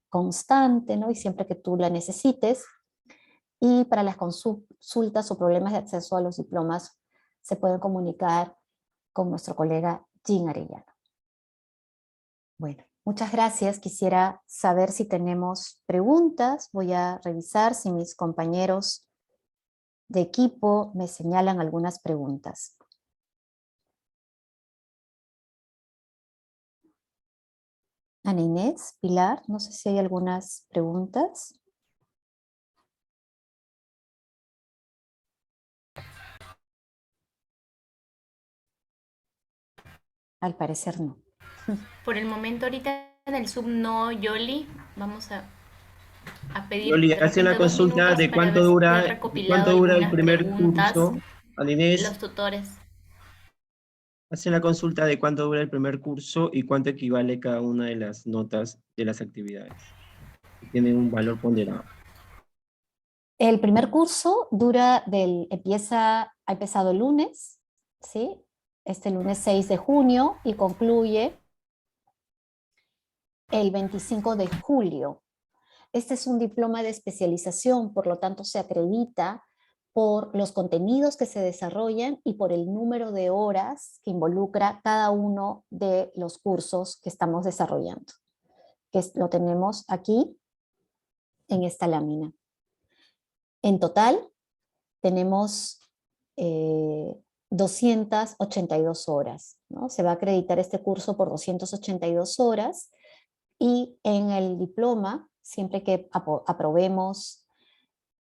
constante, ¿no? Y siempre que tú la necesites. Y para las consultas o problemas de acceso a los diplomas, se pueden comunicar con nuestro colega Jean Arellano. Bueno, muchas gracias. Quisiera saber si tenemos preguntas. Voy a revisar si mis compañeros de equipo me señalan algunas preguntas. Ana Inés, Pilar, no sé si hay algunas preguntas. Al parecer no. Por el momento ahorita en el Zoom no, Yoli. Vamos a pedir Yoli, de hace una repente 2 minutos consulta de para ver si han cuánto recopilado dura el algunas primer preguntas curso. Ana Inés, los tutores. hace la consulta de cuánto dura el primer curso y cuánto equivale cada una de las notas de las actividades. Tienen un valor ponderado. El primer curso ha empezado el lunes, ¿sí? Este lunes 6 de junio y concluye el 25 de julio. Este es un diploma de especialización, por lo tanto se acredita por los contenidos que se desarrollan y por el número de horas que involucra cada uno de los cursos que estamos desarrollando, lo tenemos aquí en esta lámina. En total tenemos 282 horas, ¿no? Se va a acreditar este curso por 282 horas y en el diploma, siempre que aprobemos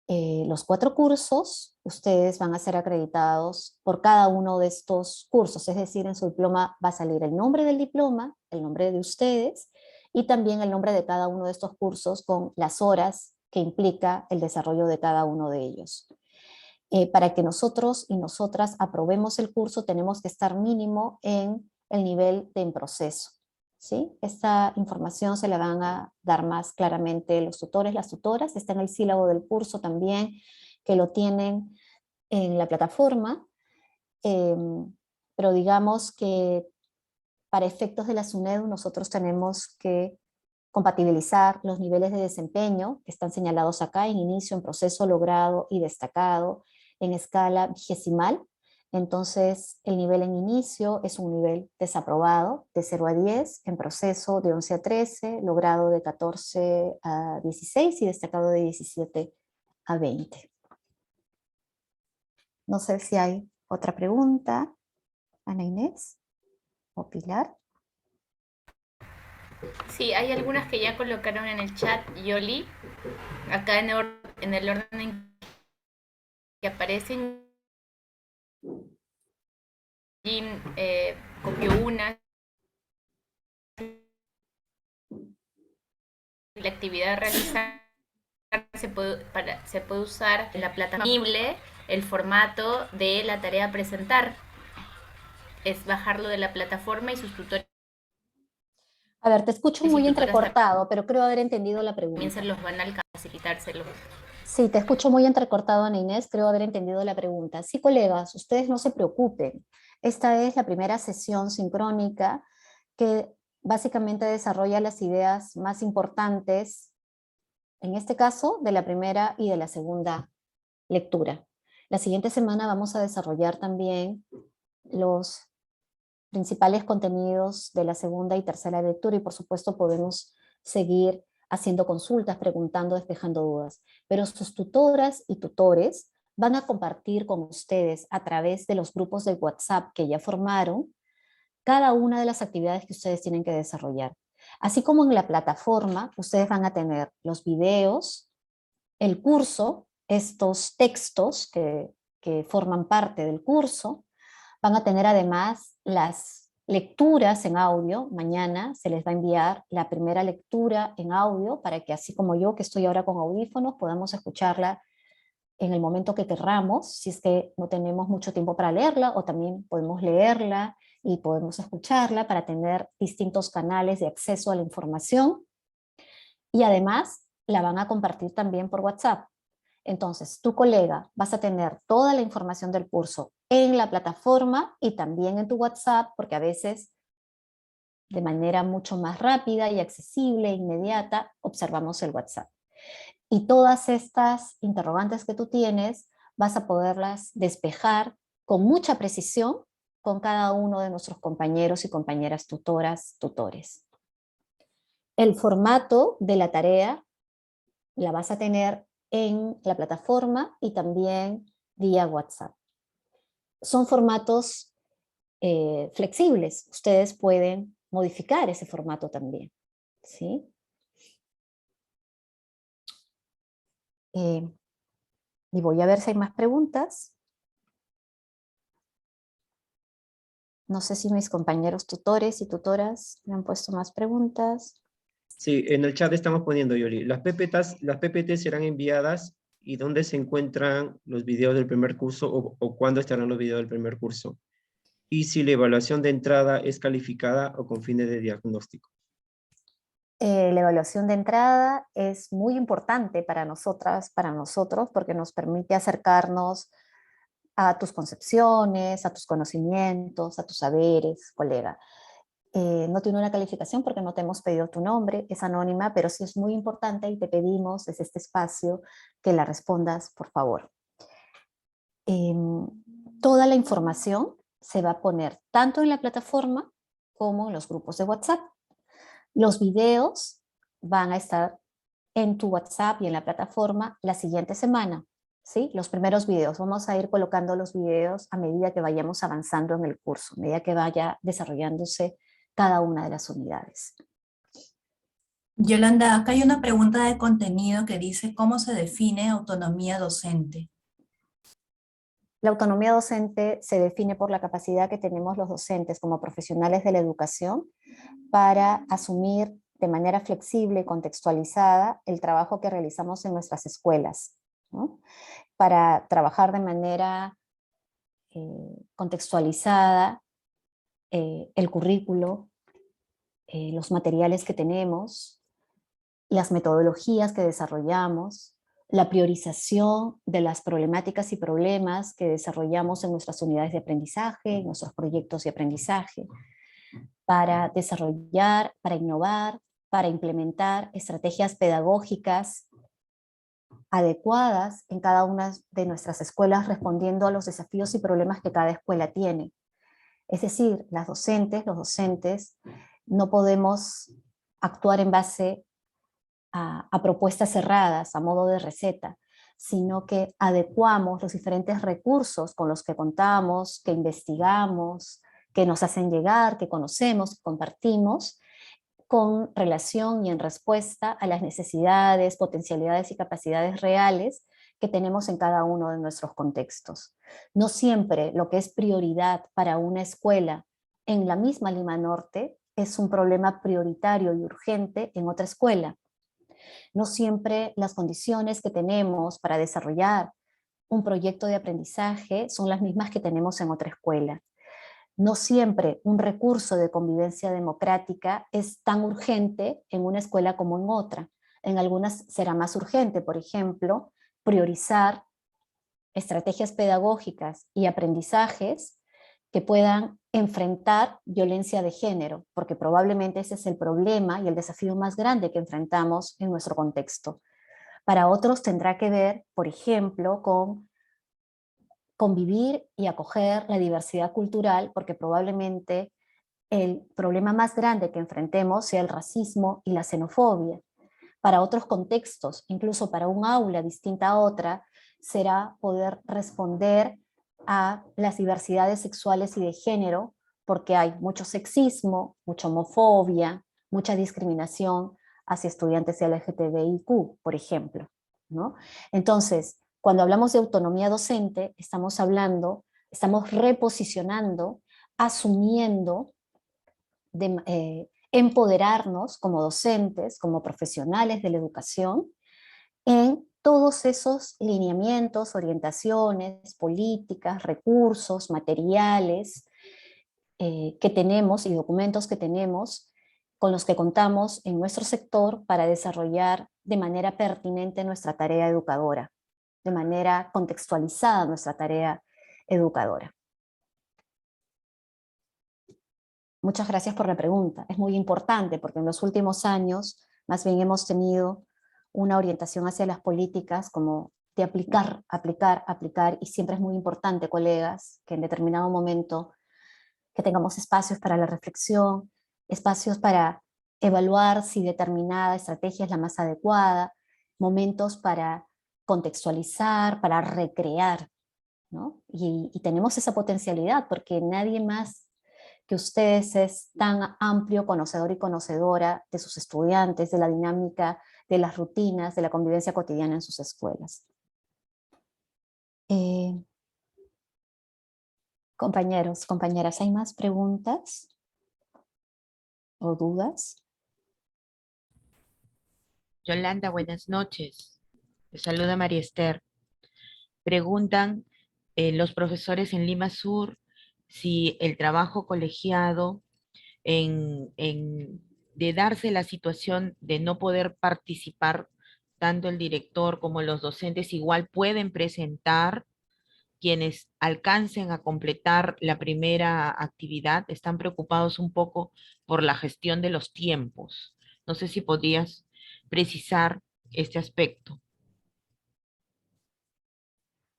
los 4 cursos, ustedes van a ser acreditados por cada uno de estos cursos, es decir, en su diploma va a salir el nombre del diploma, el nombre de ustedes y también el nombre de cada uno de estos cursos con las horas que implica el desarrollo de cada uno de ellos. Para que nosotros y nosotras aprobemos el curso tenemos que estar mínimo en el nivel de en proceso, ¿sí? Esta información se la van a dar más claramente los tutores, las tutoras, está en el sílabo del curso también, que lo tienen en la plataforma, pero digamos que para efectos de la SUNEDU nosotros tenemos que compatibilizar los niveles de desempeño que están señalados acá en inicio, en proceso, logrado y destacado, en escala vigesimal. Entonces, el nivel en inicio es un nivel desaprobado de 0 a 10, en proceso de 11 a 13, logrado de 14 a 16 y destacado de 17 a 20. No sé si hay otra pregunta, Ana Inés o Pilar. Sí, hay algunas que ya colocaron en el chat, Yoli. Acá en el orden que aparecen, Jim copió una. La actividad a realizar se puede usar en la plataforma el formato de la tarea a presentar. Es bajarlo de la plataforma y sus tutores A ver, te escucho y muy tutoras entrecortado, pero creo haber entendido la también se pregunta. los van a facilitárselo. Sí, te escucho muy entrecortado, Ana Inés, creo haber entendido la pregunta. Sí, colegas, ustedes no se preocupen. Esta es la primera sesión sincrónica que básicamente desarrolla las ideas más importantes, en este caso, de la primera y de la segunda lectura. La siguiente semana vamos a desarrollar también los principales contenidos de la segunda y tercera lectura y por supuesto podemos seguir haciendo consultas, preguntando, despejando dudas. Pero sus tutoras y tutores van a compartir con ustedes a través de los grupos de WhatsApp que ya formaron cada una de las actividades que ustedes tienen que desarrollar. Así como en la plataforma, ustedes van a tener los videos, el curso, estos textos que forman parte del curso, van a tener además las lecturas en audio. Mañana se les va a enviar la primera lectura en audio para que así como yo que estoy ahora con audífonos podamos escucharla en el momento que querramos, si es que no tenemos mucho tiempo para leerla o también podemos leerla y podemos escucharla para tener distintos canales de acceso a la información y además la van a compartir también por WhatsApp. Entonces, tu colega vas a tener toda la información del curso en la plataforma y también en tu WhatsApp, porque a veces de manera mucho más rápida y accesible e inmediata observamos el WhatsApp. Y todas estas interrogantes que tú tienes vas a poderlas despejar con mucha precisión con cada uno de nuestros compañeros y compañeras tutoras, tutores. El formato de la tarea la vas a tener en la plataforma y también vía WhatsApp. Son formatos flexibles. Ustedes pueden modificar ese formato también, ¿sí? Y voy a ver si hay más preguntas. No sé si mis compañeros tutores y tutoras me han puesto más preguntas. Sí, en el chat estamos poniendo, Yoli, las PPT serán enviadas y dónde se encuentran los videos del primer curso o cuándo estarán los videos del primer curso. Y si la evaluación de entrada es calificada o con fines de diagnóstico. La evaluación de entrada es muy importante para nosotras, para nosotros, porque nos permite acercarnos a tus concepciones, a tus conocimientos, a tus saberes, colega. No tiene una calificación porque no te hemos pedido tu nombre, es anónima, pero sí es muy importante y te pedimos desde este espacio que la respondas, por favor. Toda la información se va a poner tanto en la plataforma como en los grupos de WhatsApp. Los videos van a estar en tu WhatsApp y en la plataforma la siguiente semana, ¿sí? Los primeros videos. Vamos a ir colocando los videos a medida que vayamos avanzando en el curso, a medida que vaya desarrollándose cada una de las unidades. Yolanda, acá hay una pregunta de contenido que dice ¿cómo se define autonomía docente? La autonomía docente se define por la capacidad que tenemos los docentes como profesionales de la educación para asumir de manera flexible y contextualizada el trabajo que realizamos en nuestras escuelas, ¿no? Para trabajar de manera contextualizada el currículo, los materiales que tenemos, las metodologías que desarrollamos, la priorización de las problemáticas y problemas que desarrollamos en nuestras unidades de aprendizaje, en nuestros proyectos de aprendizaje, para desarrollar, para innovar, para implementar estrategias pedagógicas adecuadas en cada una de nuestras escuelas, respondiendo a los desafíos y problemas que cada escuela tiene. Es decir, los docentes, no podemos actuar en base a propuestas cerradas, a modo de receta, sino que adecuamos los diferentes recursos con los que contamos, que investigamos, que nos hacen llegar, que conocemos, que compartimos, con relación y en respuesta a las necesidades, potencialidades y capacidades reales que tenemos en cada uno de nuestros contextos. No siempre lo que es prioridad para una escuela en la misma Lima Norte es un problema prioritario y urgente en otra escuela. No siempre las condiciones que tenemos para desarrollar un proyecto de aprendizaje son las mismas que tenemos en otra escuela. No siempre un recurso de convivencia democrática es tan urgente en una escuela como en otra. En algunas será más urgente, por ejemplo, priorizar estrategias pedagógicas y aprendizajes que puedan enfrentar violencia de género, porque probablemente ese es el problema y el desafío más grande que enfrentamos en nuestro contexto. Para otros tendrá que ver, por ejemplo, con convivir y acoger la diversidad cultural, porque probablemente el problema más grande que enfrentemos sea el racismo y la xenofobia. Para otros contextos, incluso para un aula distinta a otra, será poder responder a las diversidades sexuales y de género, porque hay mucho sexismo, mucha homofobia, mucha discriminación hacia estudiantes LGTBIQ, por ejemplo, ¿no? Entonces, cuando hablamos de autonomía docente, estamos reposicionando, asumiendo, empoderarnos como docentes, como profesionales de la educación, en todos esos lineamientos, orientaciones, políticas, recursos, materiales que tenemos y documentos que tenemos con los que contamos en nuestro sector para desarrollar de manera pertinente nuestra tarea educadora, de manera contextualizada nuestra tarea educadora. Muchas gracias por la pregunta. Es muy importante porque en los últimos años más bien hemos tenido una orientación hacia las políticas como de aplicar, aplicar, aplicar, y siempre es muy importante, colegas, que en determinado momento que tengamos espacios para la reflexión, espacios para evaluar si determinada estrategia es la más adecuada, momentos para contextualizar, para recrear, ¿no? Y tenemos esa potencialidad porque nadie más que ustedes es tan amplio conocedor y conocedora de sus estudiantes, de la dinámica, de las rutinas, de la convivencia cotidiana en sus escuelas. Compañeros, compañeras, ¿hay más preguntas o dudas? Yolanda, buenas noches. Te saluda María Esther. Preguntan los profesores en Lima Sur si el trabajo colegiado de darse la situación de no poder participar, tanto el director como los docentes igual pueden presentar. Quienes alcancen a completar la primera actividad están preocupados un poco por la gestión de los tiempos. No sé si podrías precisar este aspecto.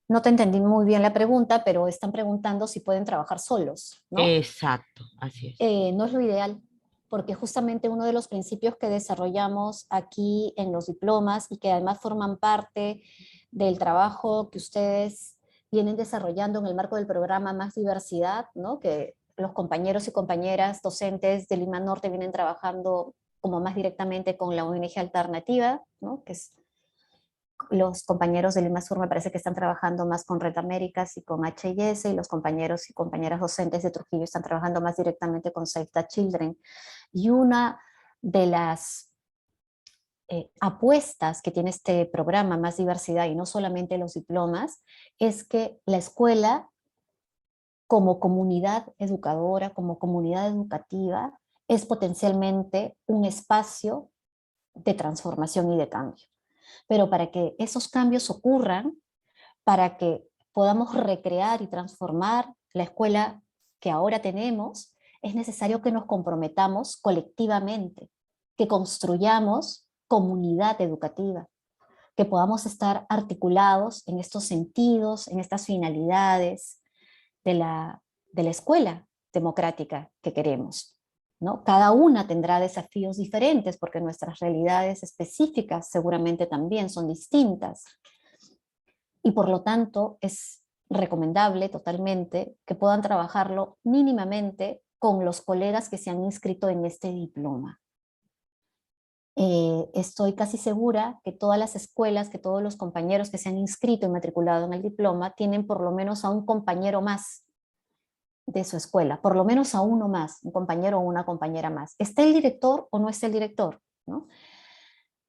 No te entendí muy bien la pregunta, pero están preguntando si pueden trabajar solos, ¿no? Exacto, así es. No es lo ideal, porque justamente uno de los principios que desarrollamos aquí en los diplomas y que además forman parte del trabajo que ustedes vienen desarrollando en el marco del programa Más Diversidad, ¿no? Que los compañeros y compañeras docentes de Lima Norte vienen trabajando como más directamente con la ONG Alternativa, ¿no? Que es, los compañeros de Lima Sur me parece que están trabajando más con Red Américas y con H&S, y los compañeros y compañeras docentes de Trujillo están trabajando más directamente con Save the Children. Y una de las apuestas que tiene este programa Más Diversidad, y no solamente los diplomas, es que la escuela, como comunidad educadora, como comunidad educativa, es potencialmente un espacio de transformación y de cambio. Pero para que esos cambios ocurran, para que podamos recrear y transformar la escuela que ahora tenemos, es necesario que nos comprometamos colectivamente, que construyamos comunidad educativa, que podamos estar articulados en estos sentidos, en estas finalidades de la escuela democrática que queremos, ¿no? Cada una tendrá desafíos diferentes porque nuestras realidades específicas seguramente también son distintas. Y por lo tanto es recomendable totalmente que puedan trabajarlo mínimamente con los colegas que se han inscrito en este diploma. Estoy casi segura que todas las escuelas, que todos los compañeros que se han inscrito y matriculado en el diploma tienen por lo menos a un compañero más de su escuela, por lo menos a uno más, un compañero o una compañera más. ¿Esté el director o no esté el director? ¿No?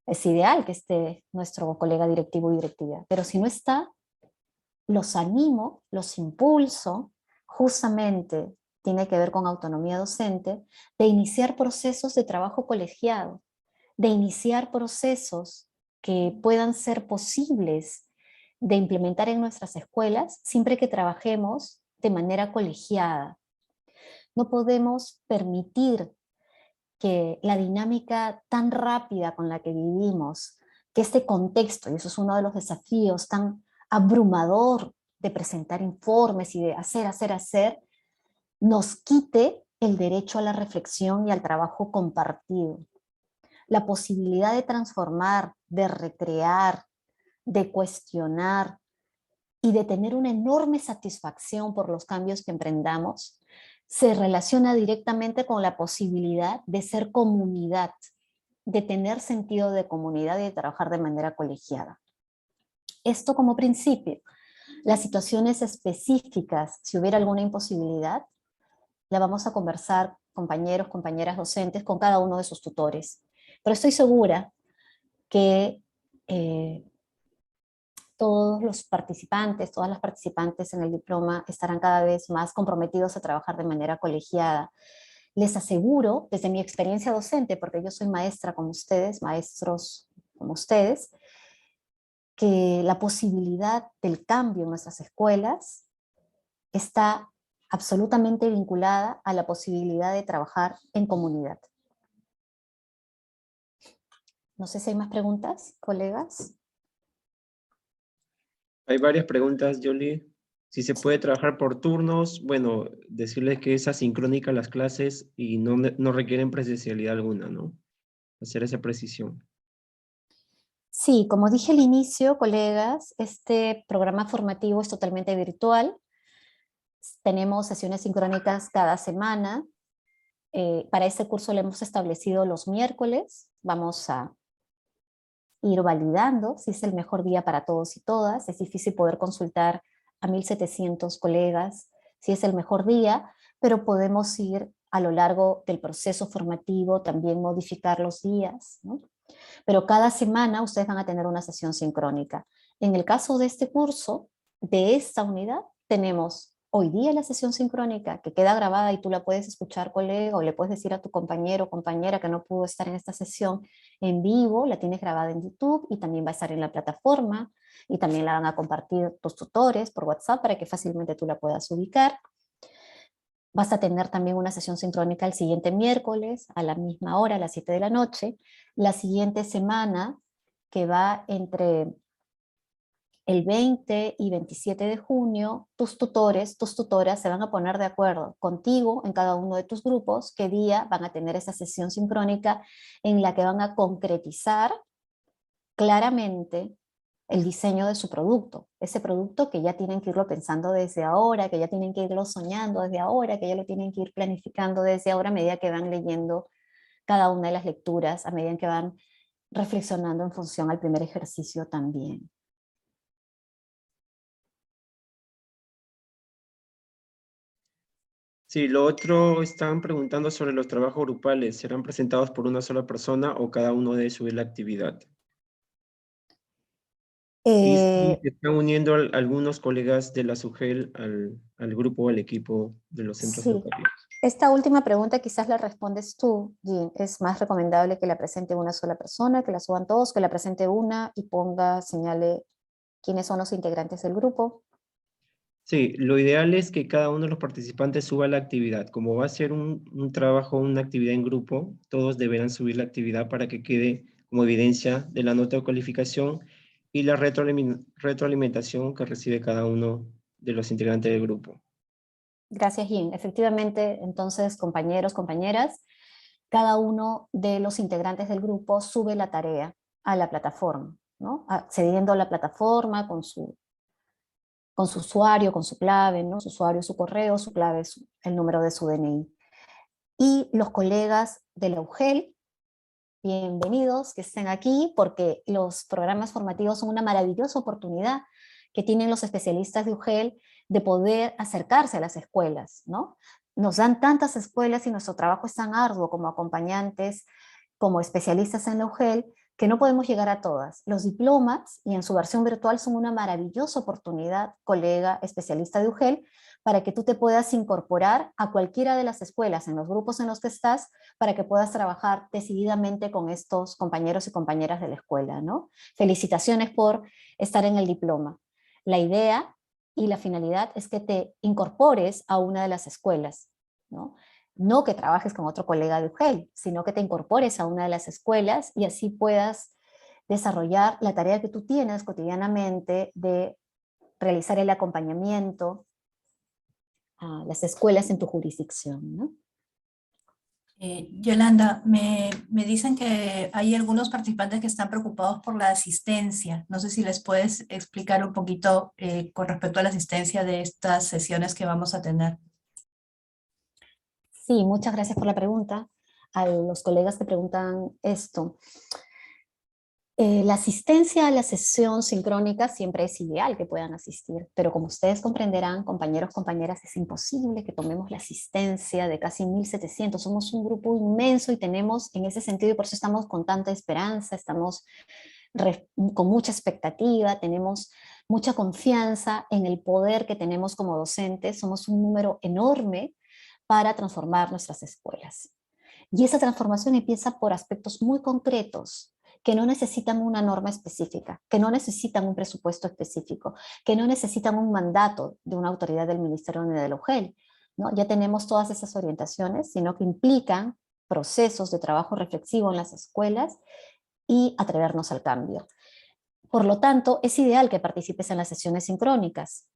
Es ideal que esté nuestro colega directivo y directiva, pero si no está, los animo, los impulso, justamente tiene que ver con autonomía docente, de iniciar procesos de trabajo colegiado, de iniciar procesos que puedan ser posibles de implementar en nuestras escuelas siempre que trabajemos de manera colegiada. No podemos permitir que la dinámica tan rápida con la que vivimos, que este contexto, y eso es uno de los desafíos tan abrumador de presentar informes y de hacer, nos quite el derecho a la reflexión y al trabajo compartido. La posibilidad de transformar, de recrear, de cuestionar y de tener una enorme satisfacción por los cambios que emprendamos, se relaciona directamente con la posibilidad de ser comunidad, de tener sentido de comunidad y de trabajar de manera colegiada. Esto como principio. Las situaciones específicas, si hubiera alguna imposibilidad, la vamos a conversar, compañeros, compañeras docentes, con cada uno de sus tutores. Pero estoy segura que todos los participantes, todas las participantes en el diploma estarán cada vez más comprometidos a trabajar de manera colegiada. Les aseguro, desde mi experiencia docente, porque yo soy maestra como ustedes, maestros como ustedes, que la posibilidad del cambio en nuestras escuelas está absolutamente vinculada a la posibilidad de trabajar en comunidad. No sé si hay más preguntas, colegas. Hay varias preguntas, Yoli. Si se puede trabajar por turnos, bueno, decirles que es asincrónica las clases y no requieren presencialidad alguna, ¿no? Hacer esa precisión. Sí, como dije al inicio, colegas, este programa formativo es totalmente virtual. Tenemos sesiones sincrónicas cada semana. Para este curso le hemos establecido los miércoles. Vamos a ir validando si es el mejor día para todos y todas. Es difícil poder consultar a 1.700 colegas si es el mejor día, pero podemos ir a lo largo del proceso formativo, también modificar los días, ¿no? Pero cada semana ustedes van a tener una sesión sincrónica. En el caso de este curso, de esta unidad, tenemos hoy día la sesión sincrónica que queda grabada y tú la puedes escuchar, colega, o le puedes decir a tu compañero o compañera que no pudo estar en esta sesión en vivo, la tienes grabada en YouTube y también va a estar en la plataforma y también la van a compartir tus tutores por WhatsApp para que fácilmente tú la puedas ubicar. Vas a tener también una sesión sincrónica el siguiente miércoles a la misma hora, a las 7 de la noche. La siguiente semana, que va entre el 20 y 27 de junio, tus tutores, tus tutoras se van a poner de acuerdo contigo en cada uno de tus grupos qué día van a tener esa sesión sincrónica en la que van a concretizar claramente el diseño de su producto, ese producto que ya tienen que irlo pensando desde ahora, que ya tienen que irlo soñando desde ahora, que ya lo tienen que ir planificando desde ahora a medida que van leyendo cada una de las lecturas, a medida que van reflexionando en función al primer ejercicio también. Sí, lo otro, están preguntando sobre los trabajos grupales. ¿Serán presentados por una sola persona o cada uno debe subir la actividad? Y si Eh, se están uniendo algunos colegas de la SUGEL al grupo o al equipo de los centros sí, educativos. esta última pregunta quizás la respondes tú, Jean. ¿Es más recomendable que la presente una sola persona, que la suban todos, que la presente una y ponga, señale quiénes son los integrantes del grupo? Sí, lo ideal es que cada uno de los participantes suba la actividad. Como va a ser un trabajo, una actividad en grupo, todos deberán subir la actividad para que quede como evidencia de la nota de calificación y la retroalimentación que recibe cada uno de los integrantes del grupo. Gracias, Jean. Efectivamente, entonces, compañeros, compañeras, cada uno de los integrantes del grupo sube la tarea a la plataforma, ¿no? Accediendo a la plataforma con su usuario, con su clave, ¿no? Su usuario, su correo, su clave, el número de su DNI. Y los colegas de la UGEL, bienvenidos que estén aquí, porque los programas formativos son una maravillosa oportunidad que tienen los especialistas de UGEL de poder acercarse a las escuelas, ¿no? Nos dan tantas escuelas y nuestro trabajo es tan arduo como acompañantes, como especialistas en la UGEL, que no podemos llegar a todas. Los diplomas, y en su versión virtual, son una maravillosa oportunidad, colega especialista de UGEL, para que tú te puedas incorporar a cualquiera de las escuelas en los grupos en los que estás, para que puedas trabajar decididamente con estos compañeros y compañeras de la escuela, ¿no? Felicitaciones por estar en el diploma. La idea y la finalidad es que te incorpores a una de las escuelas, ¿no? No que trabajes con otro colega de UGEL, sino que te incorpores a una de las escuelas y así puedas desarrollar la tarea que tú tienes cotidianamente de realizar el acompañamiento a las escuelas en tu jurisdicción, ¿no? Yolanda, me dicen que hay algunos participantes que están preocupados por la asistencia. No sé si les puedes explicar un poquito con respecto a la asistencia de estas sesiones que vamos a tener. Sí, muchas gracias por la pregunta. A los colegas que preguntan esto. La asistencia a la sesión sincrónica siempre es ideal que puedan asistir, pero como ustedes comprenderán, compañeros, compañeras, es imposible que tomemos la asistencia de casi 1.700. Somos un grupo inmenso y tenemos en ese sentido, y por eso estamos con tanta esperanza, estamos con mucha expectativa, tenemos mucha confianza en el poder que tenemos como docentes. Somos un número enorme para transformar nuestras escuelas. Y esa transformación empieza por aspectos muy concretos, que no necesitan una norma específica, que no necesitan un presupuesto específico, que no necesitan un mandato de una autoridad del Ministerio ni del UGEL, ¿no? Ya tenemos todas esas orientaciones, sino que implican procesos de trabajo reflexivo en las escuelas y atrevernos al cambio. Por lo tanto, es ideal que participes en las sesiones sincrónicas,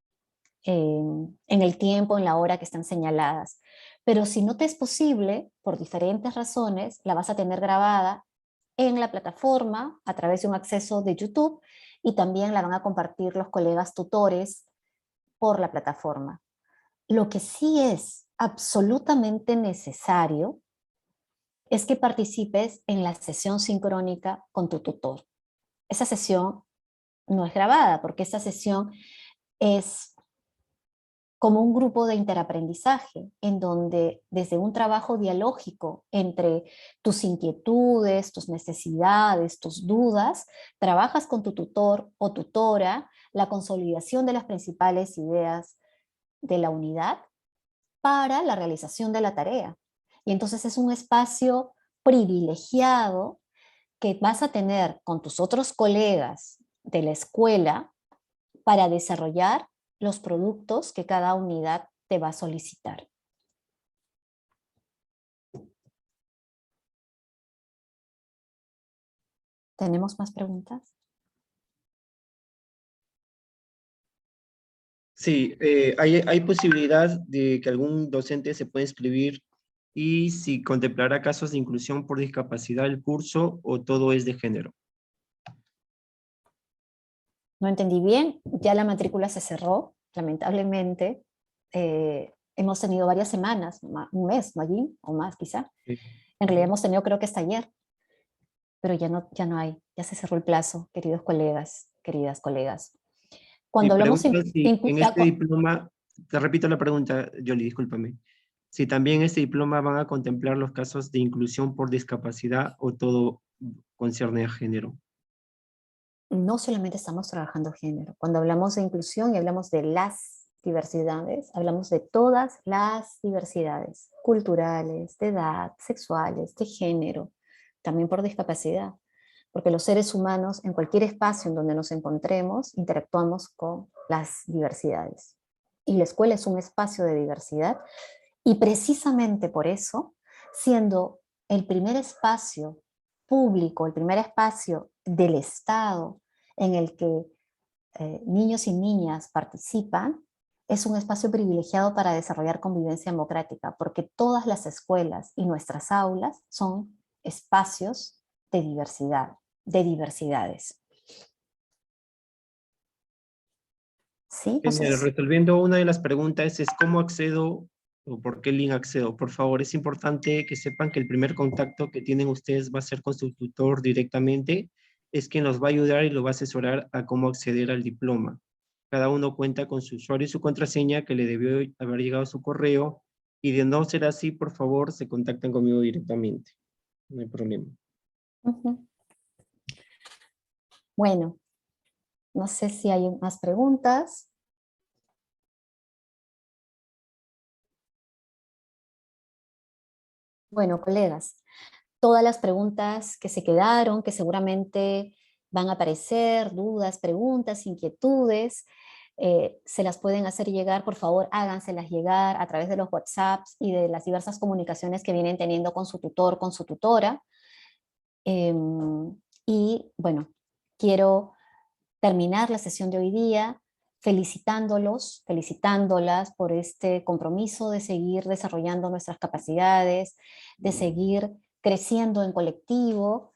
en el tiempo, en la hora que están señaladas. Pero si no te es posible, por diferentes razones, la vas a tener grabada en la plataforma a través de un acceso de YouTube y también la van a compartir los colegas tutores por la plataforma. Lo que sí es absolutamente necesario es que participes en la sesión sincrónica con tu tutor. Esa sesión no es grabada porque esa sesión es como un grupo de interaprendizaje, en donde desde un trabajo dialógico entre tus inquietudes, tus necesidades, tus dudas, trabajas con tu tutor o tutora la consolidación de las principales ideas de la unidad para la realización de la tarea. Y entonces es un espacio privilegiado que vas a tener con tus otros colegas de la escuela para desarrollar los productos que cada unidad te va a solicitar. ¿Tenemos más preguntas? Sí, hay posibilidad de que algún docente se pueda inscribir y si contemplará casos de inclusión por discapacidad el curso o todo es de género. No entendí bien, ya la matrícula se cerró, lamentablemente. Hemos tenido varias semanas, un mes, ¿no, allí? O más quizá. Sí. En realidad hemos tenido creo que hasta ayer, pero ya no hay, ya se cerró el plazo, queridos colegas, queridas colegas. Y Cuando hablamos pregunto si en este diploma, te repito la pregunta, Yoli, discúlpame, si también en este diploma van a contemplar los casos de inclusión por discapacidad o todo concierne a género. no solamente estamos trabajando género. Cuando hablamos de inclusión y hablamos de las diversidades, hablamos de todas las diversidades, culturales, de edad, sexuales, de género, también por discapacidad, porque los seres humanos en cualquier espacio en donde nos encontremos interactuamos con las diversidades. Y la escuela es un espacio de diversidad y precisamente por eso, siendo el primer espacio público, el primer espacio del Estado en el que niños y niñas participan, es un espacio privilegiado para desarrollar convivencia democrática, porque todas las escuelas y nuestras aulas son espacios de diversidad, de diversidades. ¿Sí? Resolviendo una de las preguntas es ¿cómo accedo o por qué link accedo? Por favor, es importante que sepan que el primer contacto que tienen ustedes va a ser con su tutor directamente, es quien los va a ayudar y los va a asesorar a cómo acceder al diploma. Cada uno cuenta con su usuario y su contraseña que le debió haber llegado a su correo, y de no ser así, por favor, se contactan conmigo directamente. No hay problema. Bueno, no sé si hay más preguntas. Bueno, colegas, todas las preguntas que se quedaron, que seguramente van a aparecer, dudas, preguntas, inquietudes, se las pueden hacer llegar, por favor, háganselas llegar a través de los WhatsApps y de las diversas comunicaciones que vienen teniendo con su tutor, con su tutora. Y bueno, quiero terminar la sesión de hoy día felicitándolos, felicitándolas por este compromiso de seguir desarrollando nuestras capacidades, de seguir creciendo en colectivo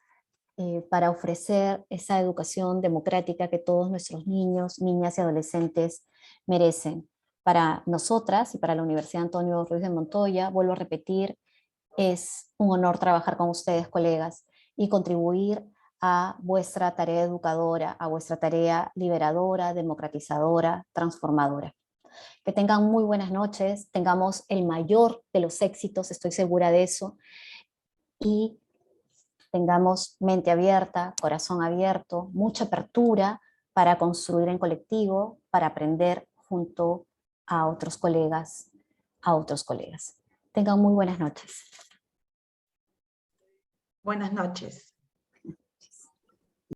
para ofrecer esa educación democrática que todos nuestros niños, niñas y adolescentes merecen. Para nosotras y para la Universidad Antonio Ruiz de Montoya, vuelvo a repetir, es un honor trabajar con ustedes, colegas, y contribuir a vuestra tarea educadora, a vuestra tarea liberadora, democratizadora, transformadora. Que tengan muy buenas noches, tengamos el mayor de los éxitos, estoy segura de eso, y tengamos mente abierta, corazón abierto, mucha apertura para construir en colectivo, para aprender junto a otros colegas, a otros colegas. Tengan muy buenas noches. Buenas noches.